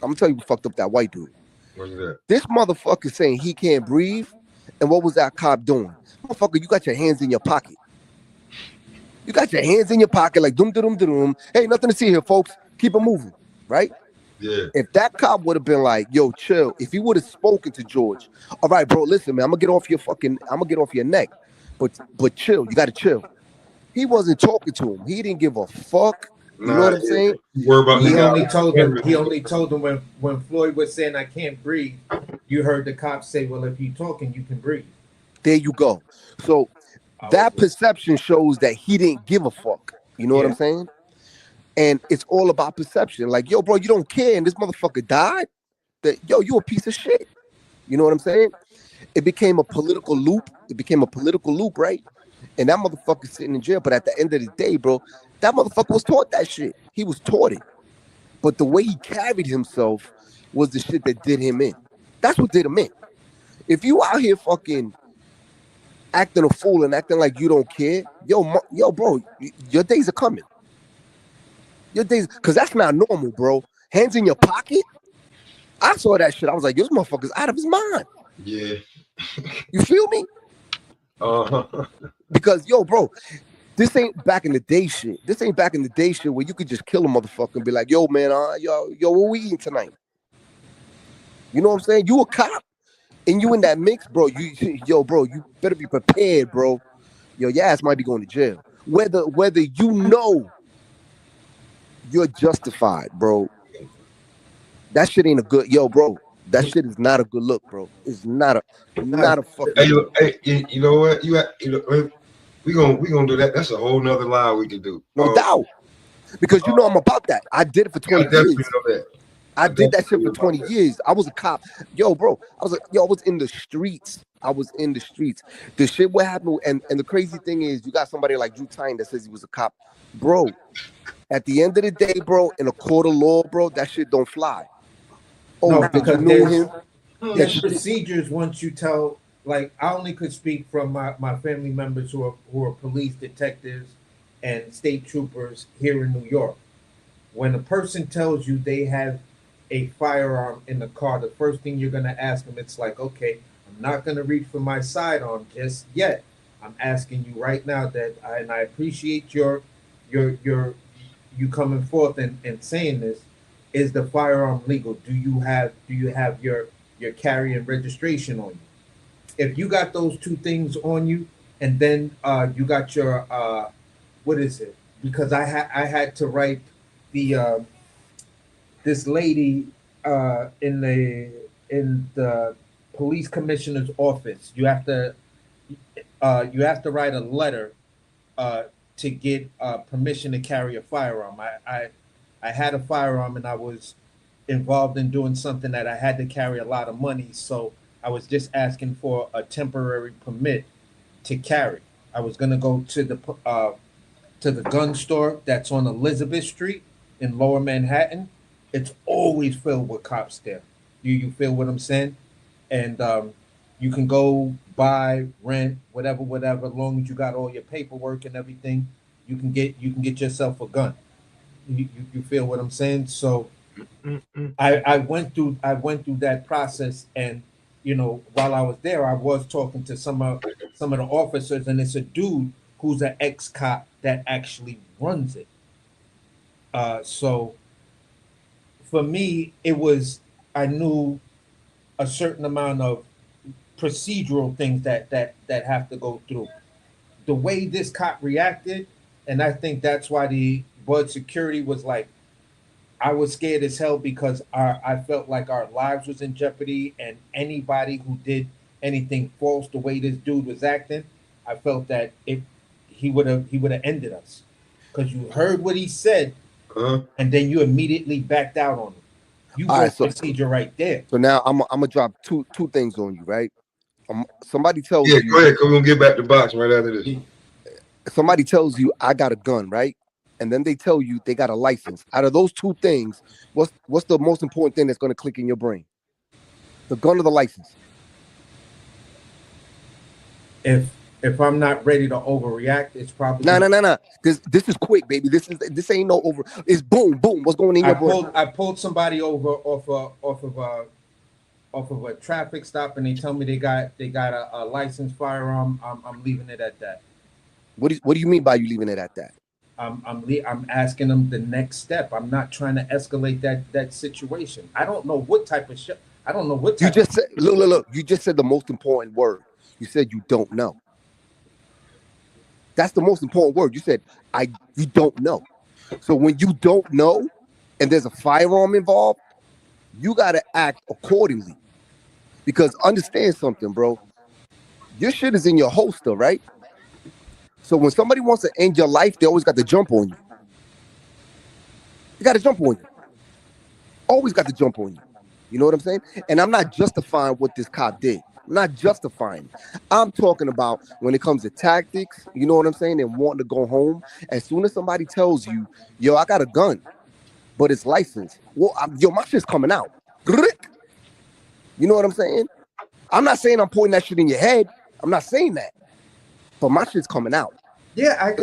I'm gonna tell you what fucked up that white dude. What's that? This motherfucker saying he can't breathe, and what was that cop doing? Motherfucker, you got your hands in your pocket. You got your hands in your pocket like doom. Hey, nothing to see here, folks. Keep it moving, right? Yeah. If that cop would have been like, yo, chill. If he would have spoken to George, all right, bro, listen, man, I'm gonna get off your neck. But chill, you gotta chill. He wasn't talking to him. He didn't give a fuck. You know what I'm saying? He only told him when Floyd was saying I can't breathe, you heard the cops say, well, if you talking, you can breathe. There you go. So that perception shows that he didn't give a fuck. You know what I'm saying? And it's all about perception. Like, yo, bro, you don't care, and this motherfucker died. You a piece of shit. You know what I'm saying? It became a political loop. Right? And that motherfucker's sitting in jail. But at the end of the day, bro, that motherfucker was taught that shit. He was taught it. But the way he carried himself was the shit that did him in. That's what did him in. If you out here fucking acting a fool and acting like you don't care, yo, bro, your days are coming. Your days, because that's not normal, bro. Hands in your pocket. I saw that shit. I was like, this motherfucker's out of his mind. Yeah. You feel me? Because, yo, bro, this ain't back in the day shit. This ain't back in the day shit where you could just kill a motherfucker and be like, yo, man, yo, what we eating tonight? You know what I'm saying? You a cop and you in that mix, bro. Bro, you better be prepared, bro. Yo, your ass might be going to jail. Whether you know you're justified, bro. That shit ain't a good, bro. That shit is not a good look, bro. It's not a fucking. Hey, you know what? We gonna do that. That's a whole nother line we can do. No doubt, because you know I'm about that. I did it for 20 years. I did that shit for 20 years. I was a cop, bro. I was in the streets. The shit what happened, and the crazy thing is, you got somebody like Drew Tyne that says he was a cop, bro. At the end of the day, bro, in a court of law, bro, that shit don't fly. Oh, no, because there's procedures once you tell. Like, I only could speak from my family members who are police detectives and state troopers here in New York. when a person tells you they have a firearm in the car, the first thing you're gonna ask them, it's like, okay, I'm not gonna reach for my sidearm just yet. I'm asking you right now and I appreciate your you coming forth and saying this. Is the firearm legal? Do you have your carry and registration on you? If you got those two things on you, and then you got your what is it? Because I had to write the this lady in the police commissioner's office. You have to write a letter uh, to get permission to carry a firearm. I had a firearm and I was involved in doing something that I had to carry a lot of money, so I was just asking for a temporary permit to carry. I was gonna go to the gun store that's on Elizabeth Street in Lower Manhattan. It's always filled with cops there. You feel what I'm saying? And you can go buy, rent, whatever. As long as you got all your paperwork and everything, you can get yourself a gun. You feel what I'm saying? So Mm-mm. I went through that process, and while I was there, I was talking to some of the officers, and it's a dude who's an ex cop that actually runs it. So for me, it was I knew a certain amount of procedural things that have to go through. The way this cop reacted, and I think that's why the board security was like, I was scared as hell because I felt like our lives was in jeopardy, and anybody who did anything false, the way this dude was acting, I felt that it he would have ended us, because you heard what he said, Uh, and then you immediately backed out on him. You All right, broke so procedure right there. now I'm gonna drop two things on you, right? Somebody tells yeah, go you ahead. Cause we're gonna get back to boxing right after this. somebody tells you I got a gun, right? And then they tell you they got a license. Out of those two things, what's the most important thing that's gonna click in your brain? The gun or the license? If I'm not ready to overreact, it's probably No, gonna. no, no, no. This is quick, baby. This ain't no over. It's boom, boom. What's going in I your brain? pulled I pulled somebody over off of a traffic stop, and they tell me they got a licensed firearm. I'm leaving it at that. What do you mean by you leaving it at that? I'm asking them the next step. I'm not trying to escalate that situation. I don't know what type of shit. I don't know what You type of. just said look. You just said the most important word. You said you don't know. That's the most important word. You said you don't know. So when you don't know and there's a firearm involved, you gotta act accordingly. Because understand something, bro. Your shit is in your holster, right? So when somebody wants to end your life, they always got to jump on you. They got to jump on you. Always got to jump on you. You know what I'm saying? And I'm not justifying what this cop did. I'm not justifying it. I'm talking about when it comes to tactics, you know what I'm saying, and wanting to go home. As soon as somebody tells you, yo, I got a gun, but it's licensed. Well, yo, my shit's coming out. You know what I'm saying? I'm not saying I'm pointing that shit in your head. I'm not saying that. But my shit's coming out. Yeah,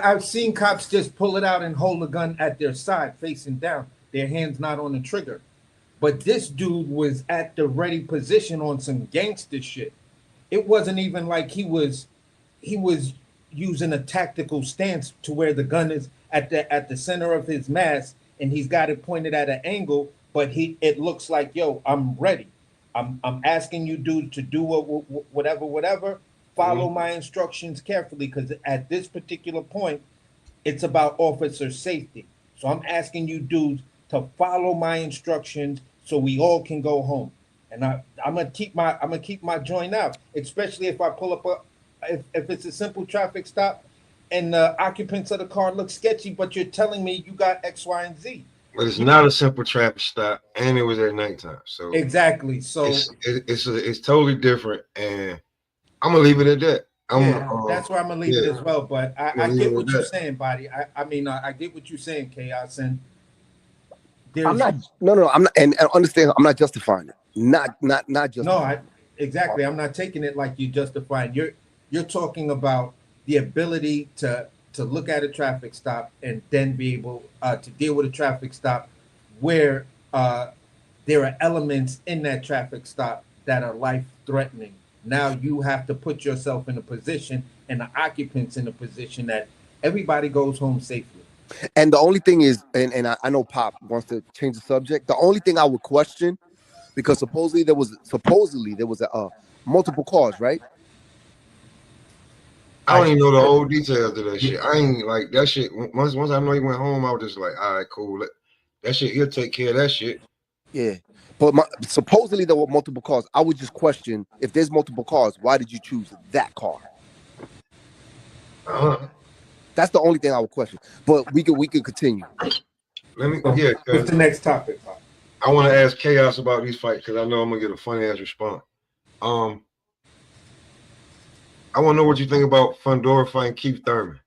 I've seen cops just pull it out and hold the gun at their side, facing down, their hands not on the trigger. But this dude was at the ready position on some gangster shit. It wasn't even like he was using a tactical stance to where the gun is at the center of his mask, and he's got it pointed at an angle, but it looks like, yo, I'm ready. I'm asking you dude to do whatever. Follow Mhm. my instructions carefully, because at this particular point, it's about officer safety. So I'm asking you dudes to follow my instructions so we all can go home. And I'm gonna keep my joint out, especially if I pull up if it's a simple traffic stop and the occupants of the car look sketchy, but you're telling me you got X, Y, and Z. But it's not a simple traffic stop, and it was at nighttime, so Exactly. So it's totally different. And I'm gonna leave it at that. yeah, that's where I'm gonna leave it Yeah, as well. But I'm I gonna leave get it at what you're that. saying, buddy. I get what you're saying, Chaos, and I'm there's not. No. I'm not. And understand. I'm not justifying it. Not no, justifying. I'm not taking it like you justifying. You're talking about the ability to to look at a traffic stop and then be able to deal with a traffic stop where there are elements in that traffic stop that are life threatening. Now you have to put yourself in a position and the occupants in a position that everybody goes home safely. And the only thing is, and I know Pop wants to change the subject. The only thing I would question, because supposedly there was a multiple cause, right? I don't even know the whole details of that shit. I ain't like that shit. Once I know he went home, I was just like, all right, cool. That shit, he'll take care of that shit. Yeah. But supposedly there were multiple cars. I would just question, if there's multiple cars, why did you choose that car? That's the only thing I would question. But we could continue. What's the next topic, Pop? I want to ask Chaos about these fights because I know I'm gonna get a funny ass response. I want to know what you think about Fundora fighting Keith Thurman.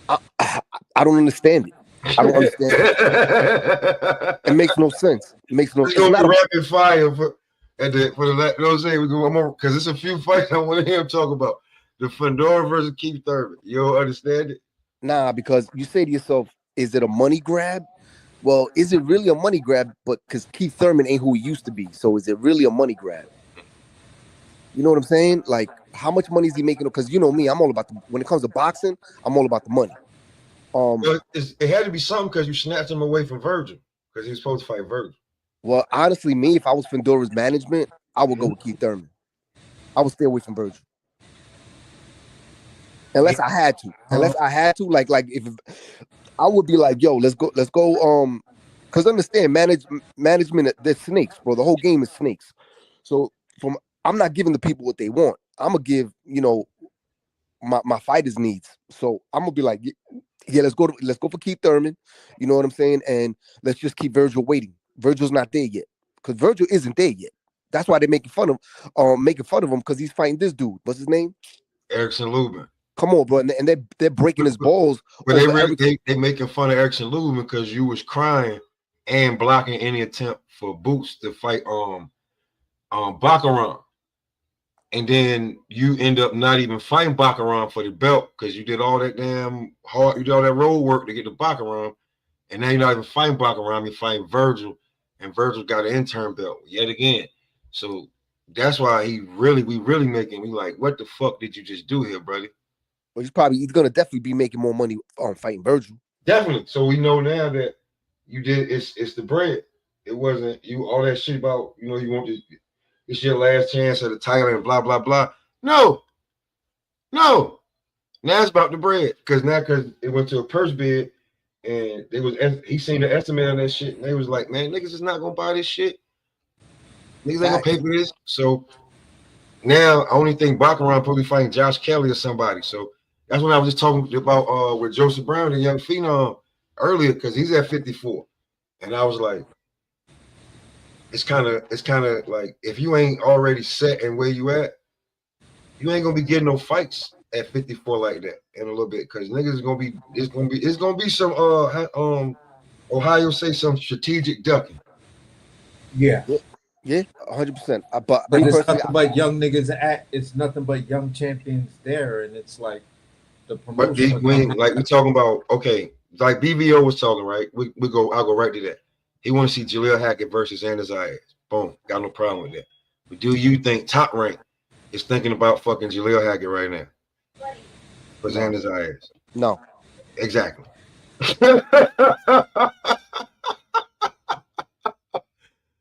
I don't understand it. I don't understand it. It makes no sense. It makes no sense. It's gonna be rapid fire for the you know what I'm saying? Because it's a few fights I want to hear him talk about. The Fundora versus Keith Thurman. You don't understand it? Nah, because you say to yourself, is it a money grab? Well, is it really a money grab? But because Keith Thurman ain't who he used to be. So is it really a money grab? You know what I'm saying? Like, how much money is he making? Because you know me, I'm all about when it comes to boxing, I'm all about the money. But it had to be something because you snatched him away from Virgil because he was supposed to fight Virgil. Well, honestly, me, if I was Fundora's management, I would go with Keith Thurman. I would stay away from Virgil. Unless I had to. Like if I would be like, yo, let's go. Because understand, management, they're snakes, bro. The whole game is snakes. So I'm not giving the people what they want. I'm gonna give, my fighters needs. So I'm gonna be like, yeah, let's go for Keith Thurman. You know what I'm saying? And let's just keep Virgil waiting. Virgil's not there yet. Because Virgil isn't there yet. That's why they're making fun of him because he's fighting this dude. What's his name? Erickson Lubin. Come on, bro. And they're breaking his balls. But they making fun of Erickson Lubin because you was crying and blocking any attempt for Boots to fight Baccarat. And then you end up not even fighting Baccarat for the belt because you did all that damn hard, you did all that road work to get to Baccarat. And now you're not even fighting Baccarat, you're fighting Virgil. And Virgil got an intern belt yet again. So that's why we really making me like, what the fuck did you just do here, brother? Well, he's gonna definitely be making more money on fighting Virgil. Definitely. So we know now that you did it's the bread. It wasn't you all that shit about, you want it's your last chance at the title and blah blah blah. No. Now it's about the bread. Because it went to a purse bid and he seen the estimate on that shit and they was like, man, niggas is not gonna buy this shit. Niggas ain't gonna pay for this. So now I only think Baccarat probably fighting Josh Kelly or somebody. So that's when I was just talking about with Joseph Brown, the young phenom, earlier, because he's at 54. And I was like, it's kind of like if you ain't already set and where you at, you ain't gonna be getting no fights at 54 like that in a little bit. Because niggas it's gonna be some Ohio say some strategic ducking. Yeah. Yeah, 100%. But it's nothing but young niggas it's nothing but young champions there, and it's like the promotion. But we talking about, okay, like BVO was talking, right? I'll go right to that. He want to see Jaleel Hackett versus Anders Zayas. Boom, got no problem with that. But do you think Top Rank is thinking about fucking Jaleel Hackett right now? For Anders Zayas? No. Exactly.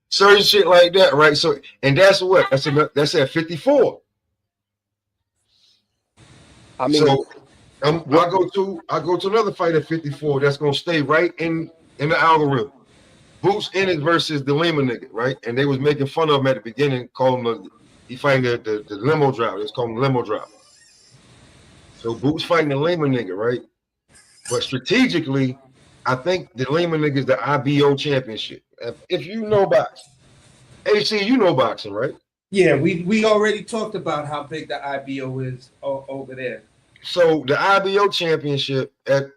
Certain shit like that, right? So, and that's what that's at 54. I mean, so I go to another fight at 54 that's gonna stay right in the algorithm. Boots Ennis versus the Lima nigga, right? And they was making fun of him at the beginning, calling him he fighting the limo driver. It's called him limo driver. So Boots fighting the Lima nigga, right? But strategically, I think the Lima nigga is the IBO championship. If you know boxing, AC, you know boxing, right? Yeah, we already talked about how big the IBO is over there. So the IBO championship,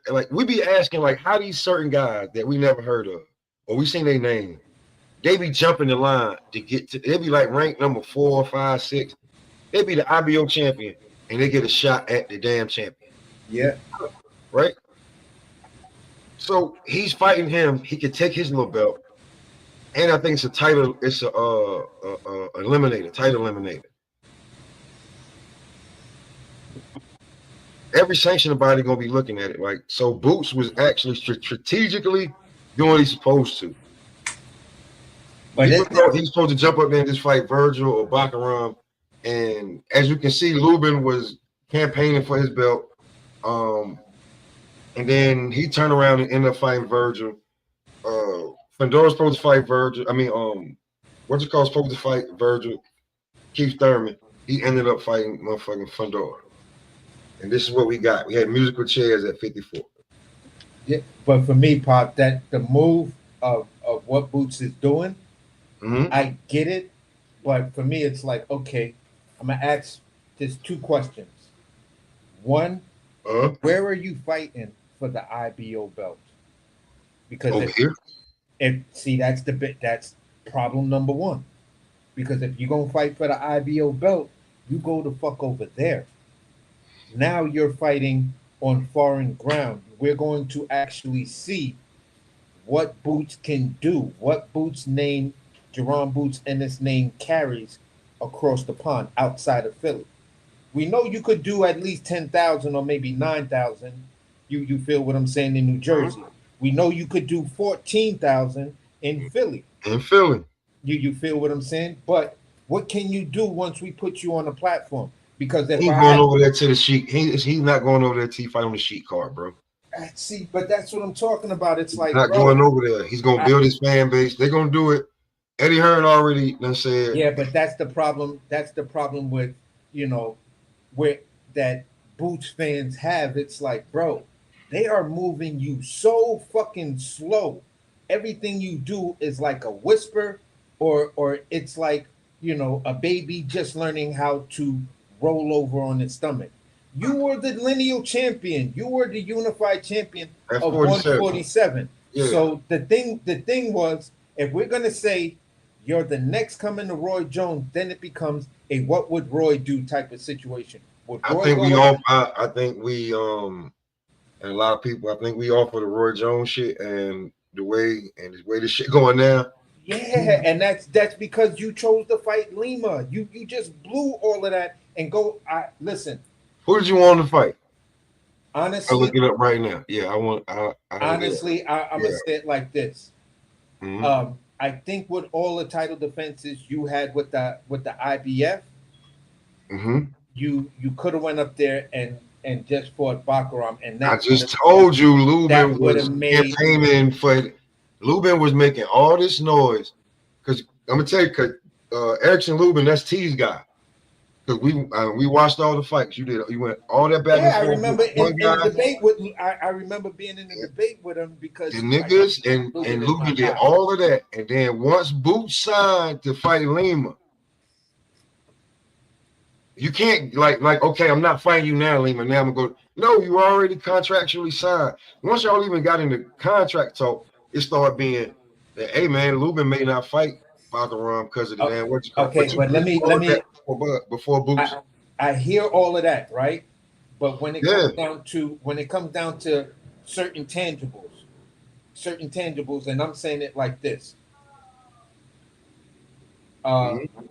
like we be asking, like how these certain guys that we never heard of, or we seen their name, they be jumping the line to get to. They be like ranked number 4, 5, 6. They be the IBO champion, and they get a shot at the damn champion. Yeah. right? So he's fighting him. He could take his little belt, and I think it's a title. It's a eliminator, title eliminator. Every sanctioned body gonna be looking at it. Like, so Boots was actually strategically doing what he's supposed to. But He's supposed to jump up there and just fight Virgil or Baccarat. And as you can see, Lubin was campaigning for his belt. And then he turned around and ended up fighting Virgil. Fandora's supposed to fight Virgil. I mean, what's it called? Supposed to fight Virgil. Keith Thurman. He ended up fighting motherfucking Fandora. And this is what we got. We had musical chairs at 54. yeah, but for me, Pop, that the move of what Boots is doing, I get it. But for me, it's like, okay, I'm gonna ask just two questions. One, where are you fighting for the IBO belt? Because over here. If see, that's problem number one. Because if you're gonna fight for the IBO belt, you go the fuck over there. Now you're fighting on foreign ground. We're going to actually see what Boots can do, what Boots' name, Jerome Boots, and his name carries across the pond outside of Philly. We know you could do at least 10,000 or maybe 9,000. You feel what I'm saying, in New Jersey. We know you could do 14,000 in Philly. In Philly. You feel what I'm saying? But what can you do once we put you on the platform? Because if he's going over there to the sheet, he's not going over there to fight on the sheet card, bro. See, but that's what I'm talking about. It's like, not going over there. He's gonna build his fan base. They're gonna do it. Eddie Hearn already done said. Yeah, but that's the problem. That's the problem with, where that Boots fans have. It's like, bro, they are moving you so fucking slow. Everything you do is like a whisper, or it's like, a baby just learning how to roll over on its stomach. You were the lineal champion. You were the unified champion At of 147. Yeah. So the thing was, if we're gonna say you're the next coming to Roy Jones, then it becomes a what would Roy do type of situation. I think we and a lot of people, I think we offer the Roy Jones shit and the way this shit going now. Yeah, and that's because you chose to fight Lima. You just blew all of that and go. Listen. Who did you want to fight? Honestly, I'll look it up right now. Yeah, I'm gonna say it like this. Mm-hmm. I think with all the title defenses you had with the IBF, you could have went up there and just fought Baccarat, and that I just told you Lubin was campaigning for. Lubin was making all this noise because I'm gonna tell you, because Erickson Lubin, that's T's guy. Because we watched all the fights. You went all that back and forth. I remember in the debate with. I remember being in the debate with him because the niggas and Lubin did all of that, and then once Boots signed to fight Lima, you can't like okay, I'm not fighting you now, Lima. Now I'm gonna go. No, you already contractually signed. Once y'all even got into contract talk, it started being that, hey man, Lubin may not fight Baccarat because of the damn what you call. Okay, but let me before Boots. I hear all of that, right? But when it comes down to certain tangibles, and I'm saying it like this. Laura,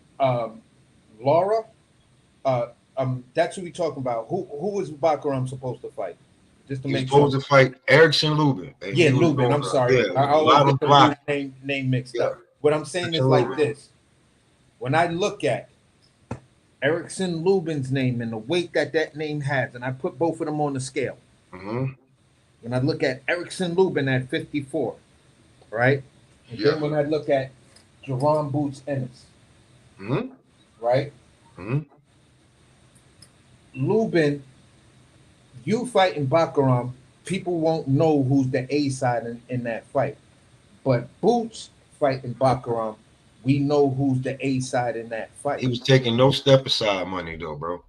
that's who we talking about. Who was Baccarat supposed to fight? Just to make sure. Supposed to fight Erickson Lubin. Yeah, Lubin. I'm sorry. Yeah, I always get the name mixed up. What I'm saying is like this. When I look at Erickson Lubin's name and the weight that name has, and I put both of them on the scale. When I look at Erickson Lubin at 54, right? And then when I look at Jerome Boots Ennis, right? Lubin, you fighting Baccarat, people won't know who's the A side in that fight. But Boots fighting Baccarat, we know who's the A side in that fight. He was taking no step aside money though, bro.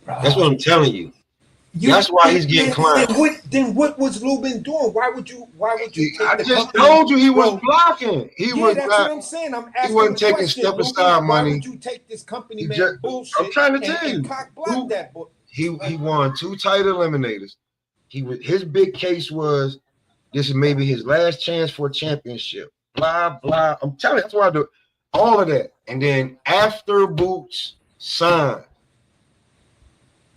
That's what I'm telling you. That's why he's getting climbed. Then what was Lubin doing? Why would you I just told you he was blocking. That's what I'm saying. I'm asking. He wasn't taking step aside money. Why would you take this company man bullshit? I'm trying to tell you. Cock block that. He won 2 title eliminators. his big case was this is maybe his last chance for a championship. Blah blah. I'm telling you, that's why I do all of that. And then after Boots signed,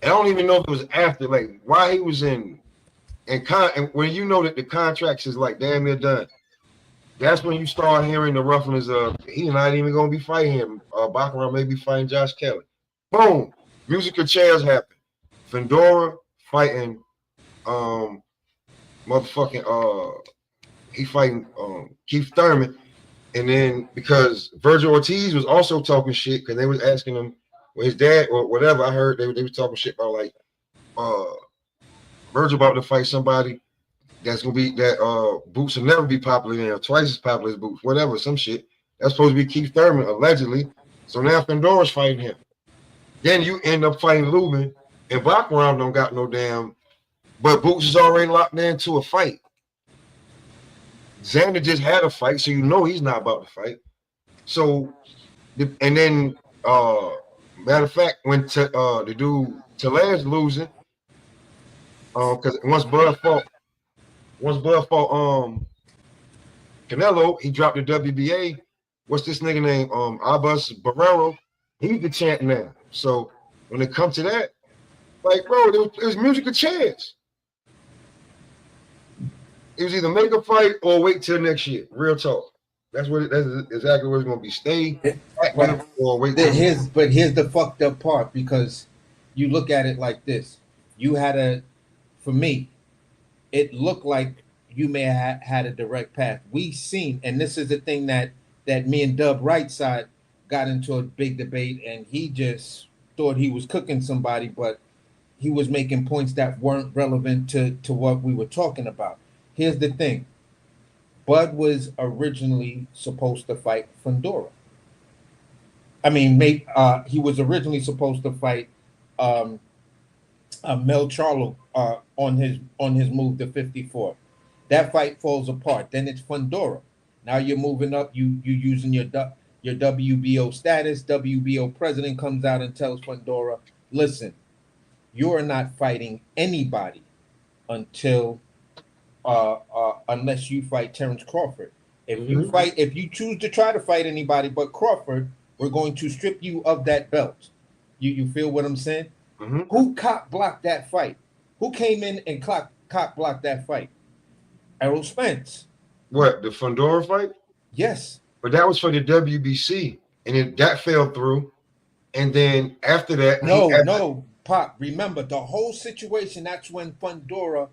I don't even know if it was after, like why he was in and when you know that the contracts is like damn near done. That's when you start hearing the rumblings of he's not even gonna be fighting him. Baccarat may be fighting Josh Kelly. Boom, musical chairs happen. Fedora fighting motherfucking he fighting Keith Thurman. And then because Virgil Ortiz was also talking shit because they was asking him, well, his dad or whatever. I heard they were talking shit about like Virgil about to fight somebody that's gonna be that Boots will never be popular, twice as popular as Boots, whatever, some shit. That's supposed to be Keith Thurman, allegedly. So now Fedora's fighting him. Then you end up fighting Lubin, and Baccarat don't got no damn, but Boots is already locked into a fight. Xander just had a fight, so you know he's not about to fight. So, and then, matter of fact, when the dude Talez losing, because once Bud fought Canelo, he dropped the WBA. What's this nigga name? Abbas Barrero. He's the champ now. So when it comes to that, like, bro, it was musical chairs. It was either make a fight or wait till next year. Real talk. That's exactly where it's gonna be. Stay active or wait. Here's the fucked up part, because you look at it like this. You had for me, it looked like you may have had a direct path. We seen, and this is the thing that me and Dub Right Side got into a big debate, and he just thought he was cooking somebody, but he was making points that weren't relevant to what we were talking about. Here's the thing. Bud was originally supposed to fight Fundora. I mean, he was originally supposed to fight Mel Charlo on his move to 54. That fight falls apart. Then it's Fundora. Now you're moving up. You using your WBO status. WBO president comes out and tells Fundora, listen, you are not fighting anybody until unless you fight Terrence Crawford. If you choose to try to fight anybody but Crawford, we're going to strip you of that belt. You feel what I'm saying? Mm-hmm. Who cop blocked that fight? Who came in and cop blocked that fight? Errol Spence. What, the Fundora fight? Yes. But that was for the WBC, and that fell through. And then after that, no, Pop. Remember the whole situation. That's when Fundora,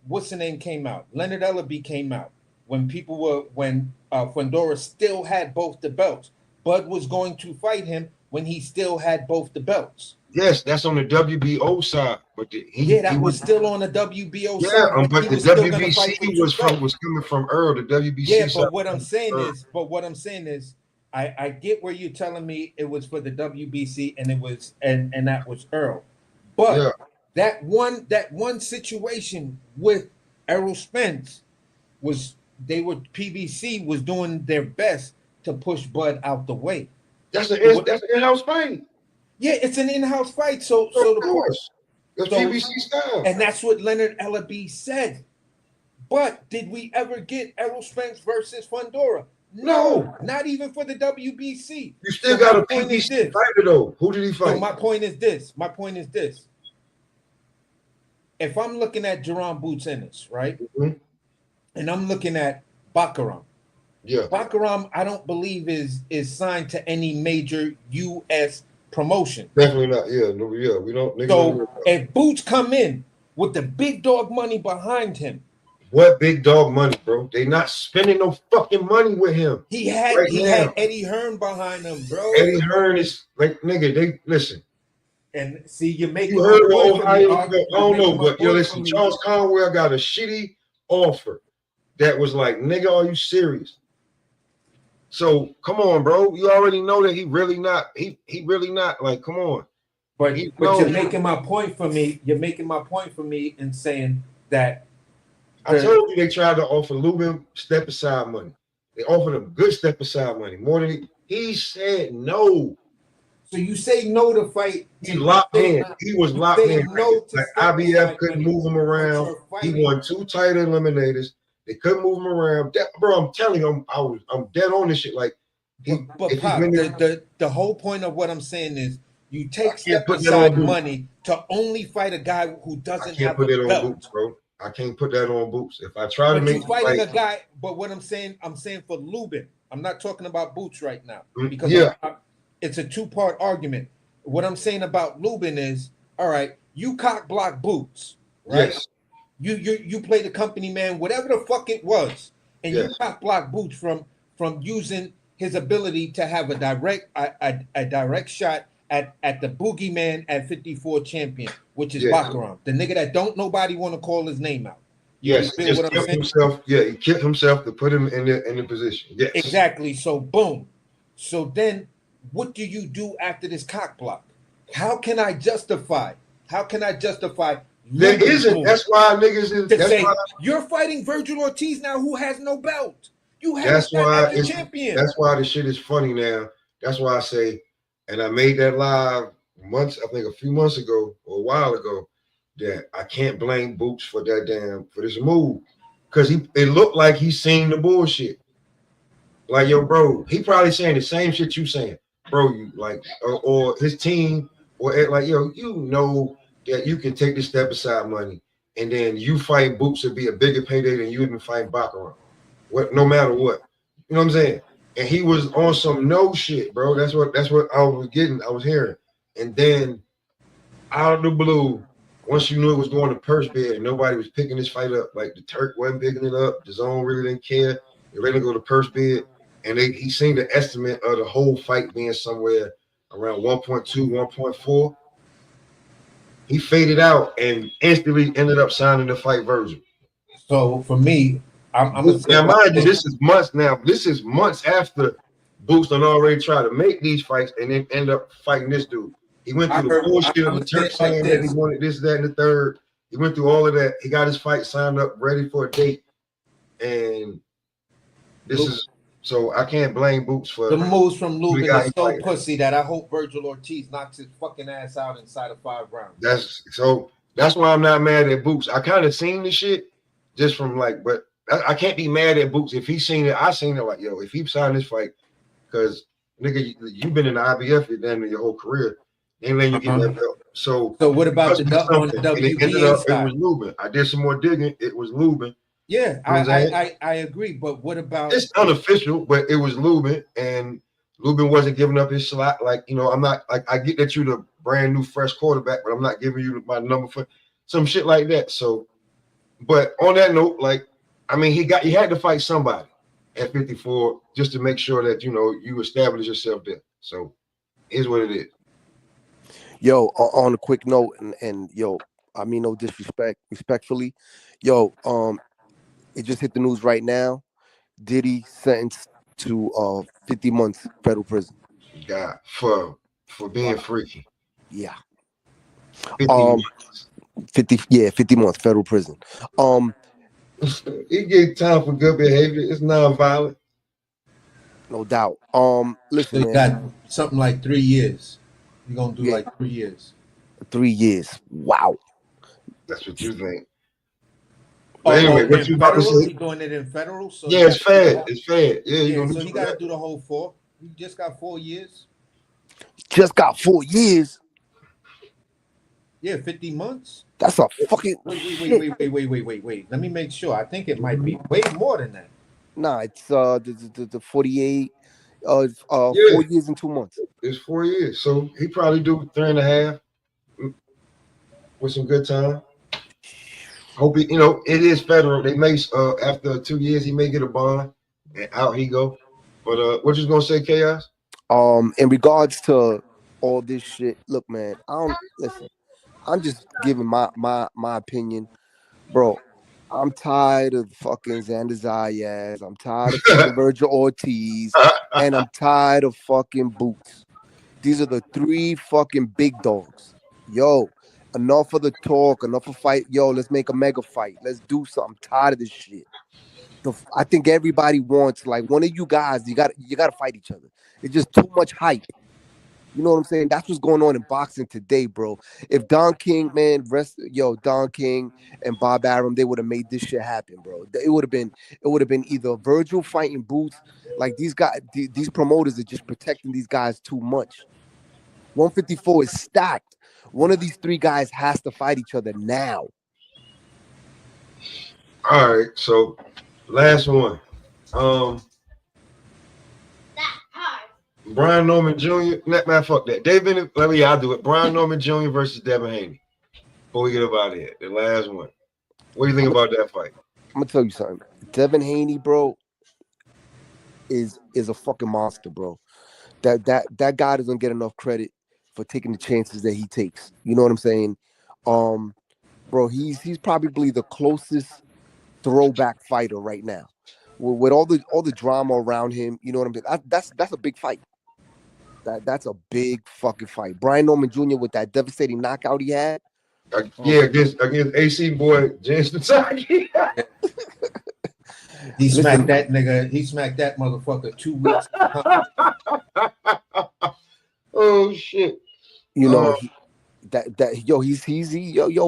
what's the name, came out. Leonard Ellaby came out when Fundora still had both the belts. Bud was going to fight him when he still had both the belts. Yes, that's on the WBO side, but that was still on the WBO side. Yeah, but the WBC was coming from Earl. The WBC. Yeah, but what I'm saying is, I get where you're telling me it was for the WBC and it was and that was Earl, but that one situation with Errol Spence was PBC was doing their best to push Bud out the way. That's an in-house fight. Yeah, it's an in-house fight. So of course, it's PBC style, and that's what Leonard Ellaby said. But did we ever get Errol Spence versus Fundora? No, not even for the WBC. You still got a PBC fighter though. Who did he fight? So my point is this. If I'm looking at Jerome Boots Ennis, right, and I'm looking at Baccarat. Yeah, Baccarat, I don't believe is signed to any major U.S. promotion. Definitely not. We don't. So if Boots come in with the big dog money behind him, what big dog money, bro? They not spending no fucking money with him. He had Eddie Hearn behind him, bro. Eddie Hearn is like, nigga. They listen. And see, you heard Ohio. I don't know, but listen. Charles Conwell got a shitty offer that was like, nigga, are you serious? So come on, bro. You already know that he really not. He really not. Like, come on. But you're making my point for me. You're making my point for me in saying that. I told you they tried to offer Lubin step aside money. They offered him good step aside money, more than he said no. So you say no to fight. He locked in. He was locked Say in. no to Like statement IBF fight couldn't money, move him but around. you're He fighting. won 2 title eliminators. They couldn't move him around. Bro, I'm telling you, I'm dead on this shit. Like, But if he Pop, win the whole point of what I'm saying is you I take can't step put that aside on Boots. money to only fight a guy who I doesn't can't have put a that on belt. Boots, bro. I can't put that on Boots. If I try to But make you the fighting fight, a guy. But what I'm saying for Lubin. I'm not talking about Boots right now because yeah, it's a 2-part argument. What I'm saying about Lubin is, all right, you cock block Boots, right? yes, You play the company man, whatever the fuck it was, and you yes, cock block Boots from using his ability to have a direct shot at the boogeyman at 54 champion, which is yes, Bakaram, the nigga that don't nobody want to call his name out. You yes. He feel just what I'm killed saying? himself. Yeah, he killed himself to put him in the position. Yes, Exactly. So boom. So then what do you do after this cock block? How can I justify? there Lubin's isn't. move That's why niggas is. to That's say why. you're fighting Virgil Ortiz now who has no belt? You haven't That's met why as a champion. That's why the shit is funny now. That's why I say, and I made that live months. I think a few months ago or a while ago. That I can't blame Boots for this move, because it looked like he seen the bullshit. Like, yo, bro, he probably saying the same shit you saying, bro. You like, or his team, or like, yo, you know that you can take this step aside money, and then you fight Boots would be a bigger payday than you even fight Baccarat. What, no matter what, you know what I'm saying? And he was on some no shit, bro. That's what I was getting. I was hearing, and then out of the blue, once you knew it was going to purse bid and nobody was picking this fight up, like the Turk wasn't picking it up, the zone really didn't care. They're ready to go to purse bid. And he seen the estimate of the whole fight being somewhere around 1.2, 1.4. He faded out and instantly ended up signing the fight Virgil. So for me, I'm gonna say Now, like mind you, this. this is months now. This is months after Boost done already tried to make these fights and then end up fighting this dude. He went through the bullshit of the Turk saying that he wanted this, that, and the third. He went through all of that. He got his fight signed up, ready for a date. And this is so I can't blame Boots for The moves from who the Lubin guy is he so fighting. pussy that I hope Virgil Ortiz knocks his fucking ass out inside of 5 rounds. That's why I'm not mad at Boots. I kind of seen the shit just from like, but I can't be mad at Boots if he seen it. I seen it like, yo, if he signed this fight, because nigga, you've been in the IBF your whole career. They ain't letting you get that belt. So what about must the be on something. And it ended WBA up, it side? was Lubin. I did some more digging. It was Lubin. Yeah, You know what I'm saying? I agree. But what about It's unofficial, but it was Lubin, and Lubin wasn't giving up his slot. Like, you know, I'm not like, I get that you're the brand new fresh quarterback, but I'm not giving you my number for some shit like that. So, but on that note, like, I mean, he had to fight somebody at 54 just to make sure that, you know, you establish yourself there. So here's what it is. Yo, on a quick note, and yo, I mean no disrespect, respectfully, yo, it just hit the news right now. Diddy sentenced to 50 months federal prison. God, for being freaky. Yeah. 50 months. 50 months federal prison. He gave time for good behavior. It's non-violent. No doubt. Listen, so you man. got something like 3 years? You're gonna do like 3 years. 3 years. Wow. That's what you think. But anyway, what you about to Federal? say? He doing it in federal? So Yeah, it's fair. It's fair. Yeah, yeah, gonna so do he gotta that. do the whole 4. He just got 4 years. Just got 4 years. Yeah, 50 months. That's a fucking Wait. Let me make sure. I think it might be way more than that. Nah, it's the 48 Yeah. 4 years and 2 months. It's 4 years. So he probably do 3.5 with some good time. Hope he, you know, it is federal. They may after 2 years he may get a bond and out he go. But what you gonna say, Chaos? In regards to all this shit, look, man, I'm just giving my opinion, bro. I'm tired of fucking Xander Zayas. I'm tired of fucking Virgil Ortiz, and I'm tired of fucking Boots. These are the 3 fucking big dogs. Yo, enough of the talk, enough of fight. Yo, let's make a mega fight. Let's do something. I'm tired of this shit. I think everybody wants like one of you guys. You got to fight each other. It's just too much hype. You know what I'm saying? That's what's going on in boxing today, bro. If Don King, man, Don King and Bob Arum, they would have made this shit happen, bro. It would have been either Virgil fighting Boots. Like these guys, these promoters are just protecting these guys too much. 154 is stacked. One of these three guys has to fight each other now. All right, so last one. Brian Norman Jr. Man, fuck that. I'll do it. Brian Norman Jr. versus Devin Haney. Before we get up out of here, the last one. What do you think about that fight? I'm gonna tell you something. Devin Haney, bro, is a fucking monster, bro. That guy doesn't get enough credit for taking the chances that he takes. You know what I'm saying? Bro, he's probably the closest throwback fighter right now. With all the drama around him, you know what I'm saying? That's a big fight. That's a big fucking fight. Brian Norman Jr. with that devastating knockout he had. Yeah, against AC boy James Pataki. He smacked that nigga. He smacked that motherfucker 2 weeks. Oh shit! You know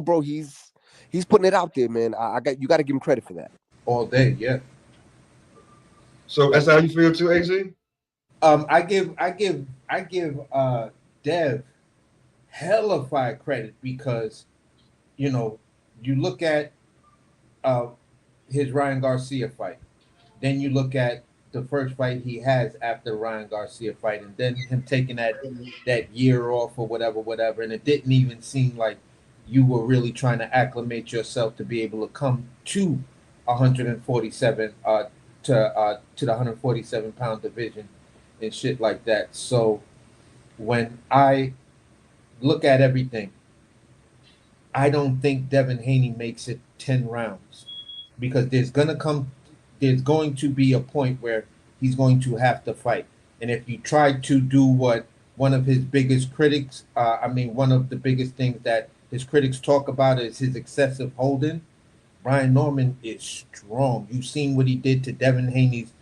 bro, he's putting it out there, man. You got to give him credit for that. All day, yeah. So that's how you feel too, AC? I give Dev hella fire credit because, you know, you look at his Ryan Garcia fight, then you look at the first fight he has after Ryan Garcia fight, and then him taking that year off or whatever, and it didn't even seem like you were really trying to acclimate yourself to be able to come to 147 to the 147 pound division and shit like that. So when I look at everything, I don't think Devin Haney makes it 10 rounds because there's going to be a point where he's going to have to fight. And if you try to do what one of his biggest critics, one of the biggest things that his critics talk about is his excessive holding, Brian Norman is strong. You've seen what he did to Devin Haney's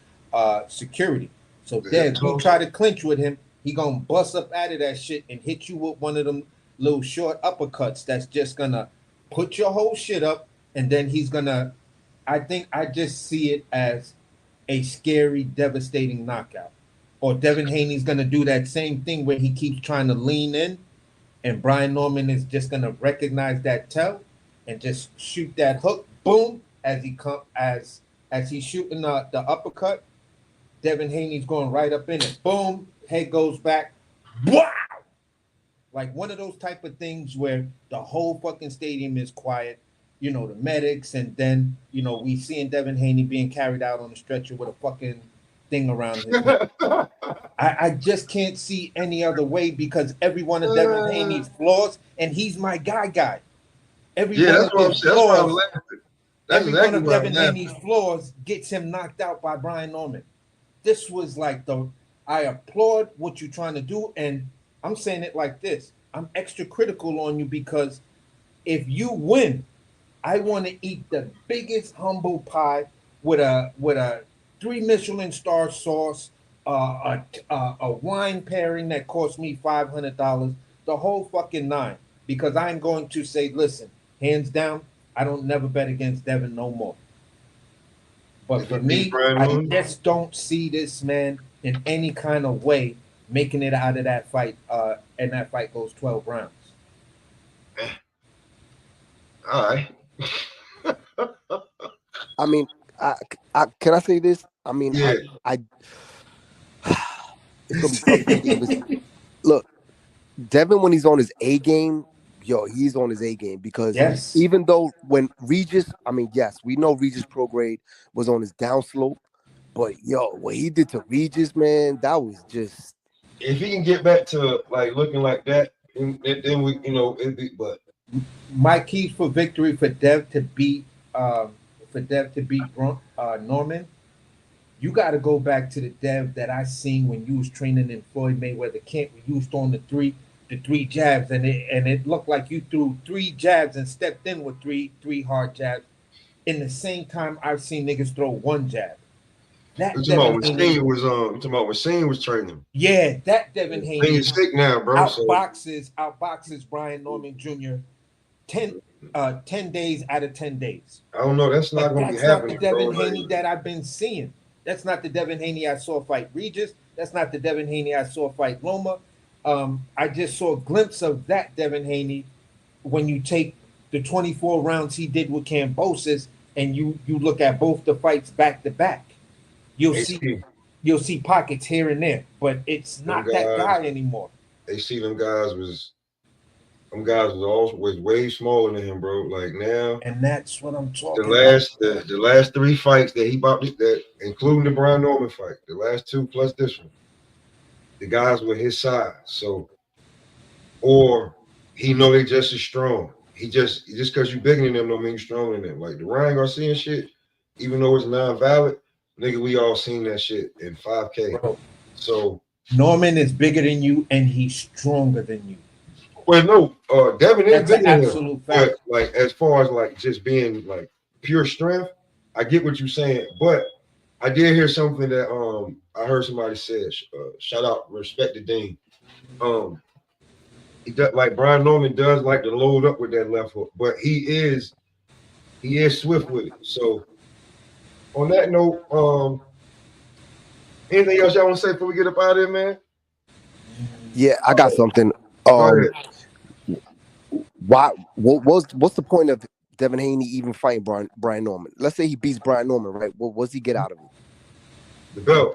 security. So if you try to clinch with him, he gonna bust up out of that shit and hit you with one of them little short uppercuts that's just gonna put your whole shit up, and then he's gonna. I think I just see it as a scary, devastating knockout. Or Devin Haney's gonna do that same thing where he keeps trying to lean in, and Brian Norman is just gonna recognize that tell and just shoot that hook, boom, as he's shooting the uppercut. Devin Haney's going right up in it, boom, head goes back, wow, like one of those type of things where the whole fucking stadium is quiet. You know, the medics, and then, you know, we seeing Devin Haney being carried out on a stretcher with a fucking thing around his neck. I just can't see any other way because every one of Devin Haney's flaws, and he's my guy. Every one of his flaws, every one of Devin Haney's flaws gets him knocked out by Brian Norman. This was like I applaud what you're trying to do, and I'm saying it like this. I'm extra critical on you because if you win, I want to eat the biggest humble pie with a 3 Michelin star sauce, a wine pairing that cost me $500, the whole fucking nine. Because I'm going to say, listen, hands down, I don't never bet against Devin no more. But for me, I just don't see this man in any kind of way making it out of that fight, and that fight goes 12 rounds. All right. I mean, can I say this? I mean, yeah. It's gonna be tough. Look, Devin, when he's on his A game, he's on his A game because even though when Regis, yes, we know Regis Prograde was on his downslope, but what he did to Regis, man, that was just. If he can get back to like looking like that, then we, but my keys for victory for Dev to beat Norman, you got to go back to the Dev that I seen when you was training in Floyd Mayweather camp. When you was throwing the three jabs, and it looked like you threw 3 jabs and stepped in with three hard jabs. In the same time, I've seen niggas throw 1 jab. That You talking Devin about when Haney, Steen was you talking about when Steen was training. yeah, that Devin Steen Haney is sick now, bro. So outboxes Brian Norman Jr. 10 days out of 10 days. I don't know. That's not But gonna be that's not the happening, bro. Devin Haney that I've been seeing. That's not the Devin Haney I saw fight Regis. That's not the Devin Haney I saw fight Loma. I just saw a glimpse of that Devin Haney when you take the 24 rounds he did with Kambosos and you look at both the fights back to back. You'll see pockets here and there, but it's not that guy anymore. They see them guys was always way smaller than him, bro. Like now, and that's what I'm talking the last 3 fights that he bought, that including the Brian Norman fight, the last 2 plus this one, the guys were his size. So, or he know they just as strong. He just because you bigger than them don't mean you stronger than them. Like the Ryan Garcia shit, even though it's non-valid, nigga, we all seen that shit in 5K. Bro. So Norman is bigger than you and he's stronger than you. well, no, Devin is That's bigger an than absolute him. fact. But like as far as like just being like pure strength, I get what you're saying. But I did hear something that I heard somebody say. Shout out, respect the Dean. He does, like Brian Norman does like to load up with that left hook, but he is swift with it. So on that note, anything else y'all want to say before we get up out of here, man? Yeah, I got something. Go ahead. What's the point of Devin Haney even fighting Brian Norman? Let's say he beats Brian Norman, right? What does he get out of it? The belt.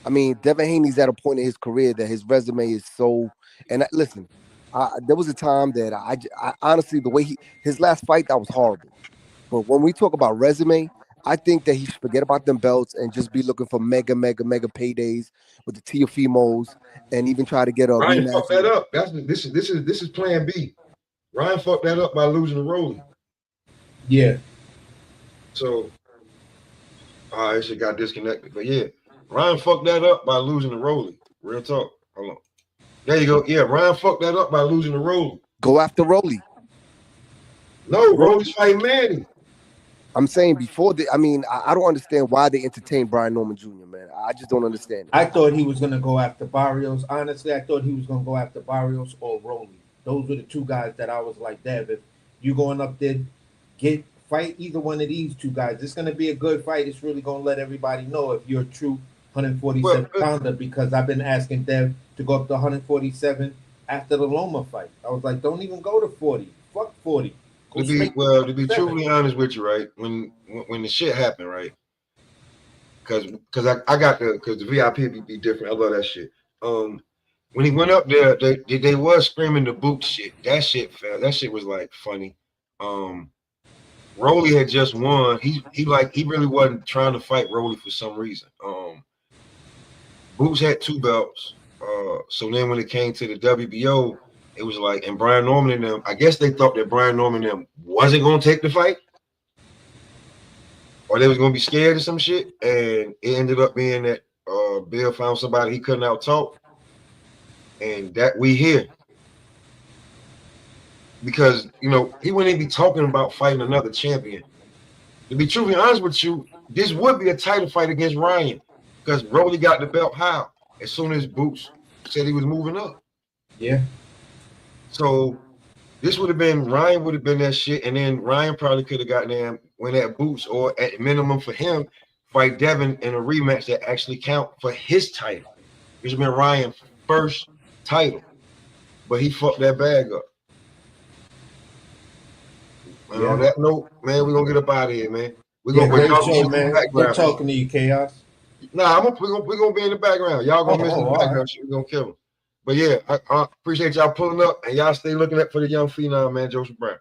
I mean, Devin Haney's at a point in his career that his resume is so. And listen, there was a time that I honestly, the way his last fight, that was horrible. But when we talk about resume, I think that he should forget about them belts and just be looking for mega paydays with the Teofimos, and even try to get a Ryan rematch. fucked that up. This is Plan B. Ryan fucked that up by losing to Rolly. Yeah. So, it shit got disconnected. But yeah, Ryan fucked that up by losing to Rolly. Real talk. Hold on. There you go. Yeah, Ryan fucked that up by losing to Rolly. Go after Rolly. No, Rolly's fighting Manny. I'm saying before I don't understand why they entertained Brian Norman Jr., man. I just don't understand it. I thought he was going to go after Barrios. Honestly, I thought he was going to go after Barrios or Rolly. Those were the 2 guys that I was like, Dev, if you going up there, fight either one of these 2 guys. It's going to be a good fight. It's really going to let everybody know if you're a true 147 pounder, because I've been asking Dev to go up to 147 after the Loma fight. I was like, don't even go to 40. Fuck 40. To be truly honest with you, right? When the shit happened, right? Because I got because the VIP be different. I love that shit. When he went up there, they was screaming the boot shit. That shit fell. That shit was like funny. Rolly had just won. He really wasn't trying to fight Rolly for some reason. Boots had 2 belts. So then when it came to the WBO, it was like, and Brian Norman and them, I guess they thought that Brian Norman and them wasn't going to take the fight, or they was going to be scared of some shit. And it ended up being that Bill found somebody he couldn't out-talk, and that we here. Because, he wouldn't even be talking about fighting another champion. To be truly honest with you, this would be a title fight against Ryan, because Rolly got the belt how? As soon as Boots said he was moving up. Yeah. So this Ryan would have been that shit, and then Ryan probably could have gotten them when at Boots, or at minimum for him, fight Devin in a rematch that actually count for his title. This has been Ryan's first title, but he fucked that bag up. And on that note, man, we're gonna get up out of here, man. We're gonna great show, man. Good talking to you, Chaos. Nah, we're gonna be in the background. Y'all gonna miss the background shit. We're gonna kill him. But yeah, I appreciate y'all pulling up, and y'all stay looking up for the young phenom, man, Joseph Brown.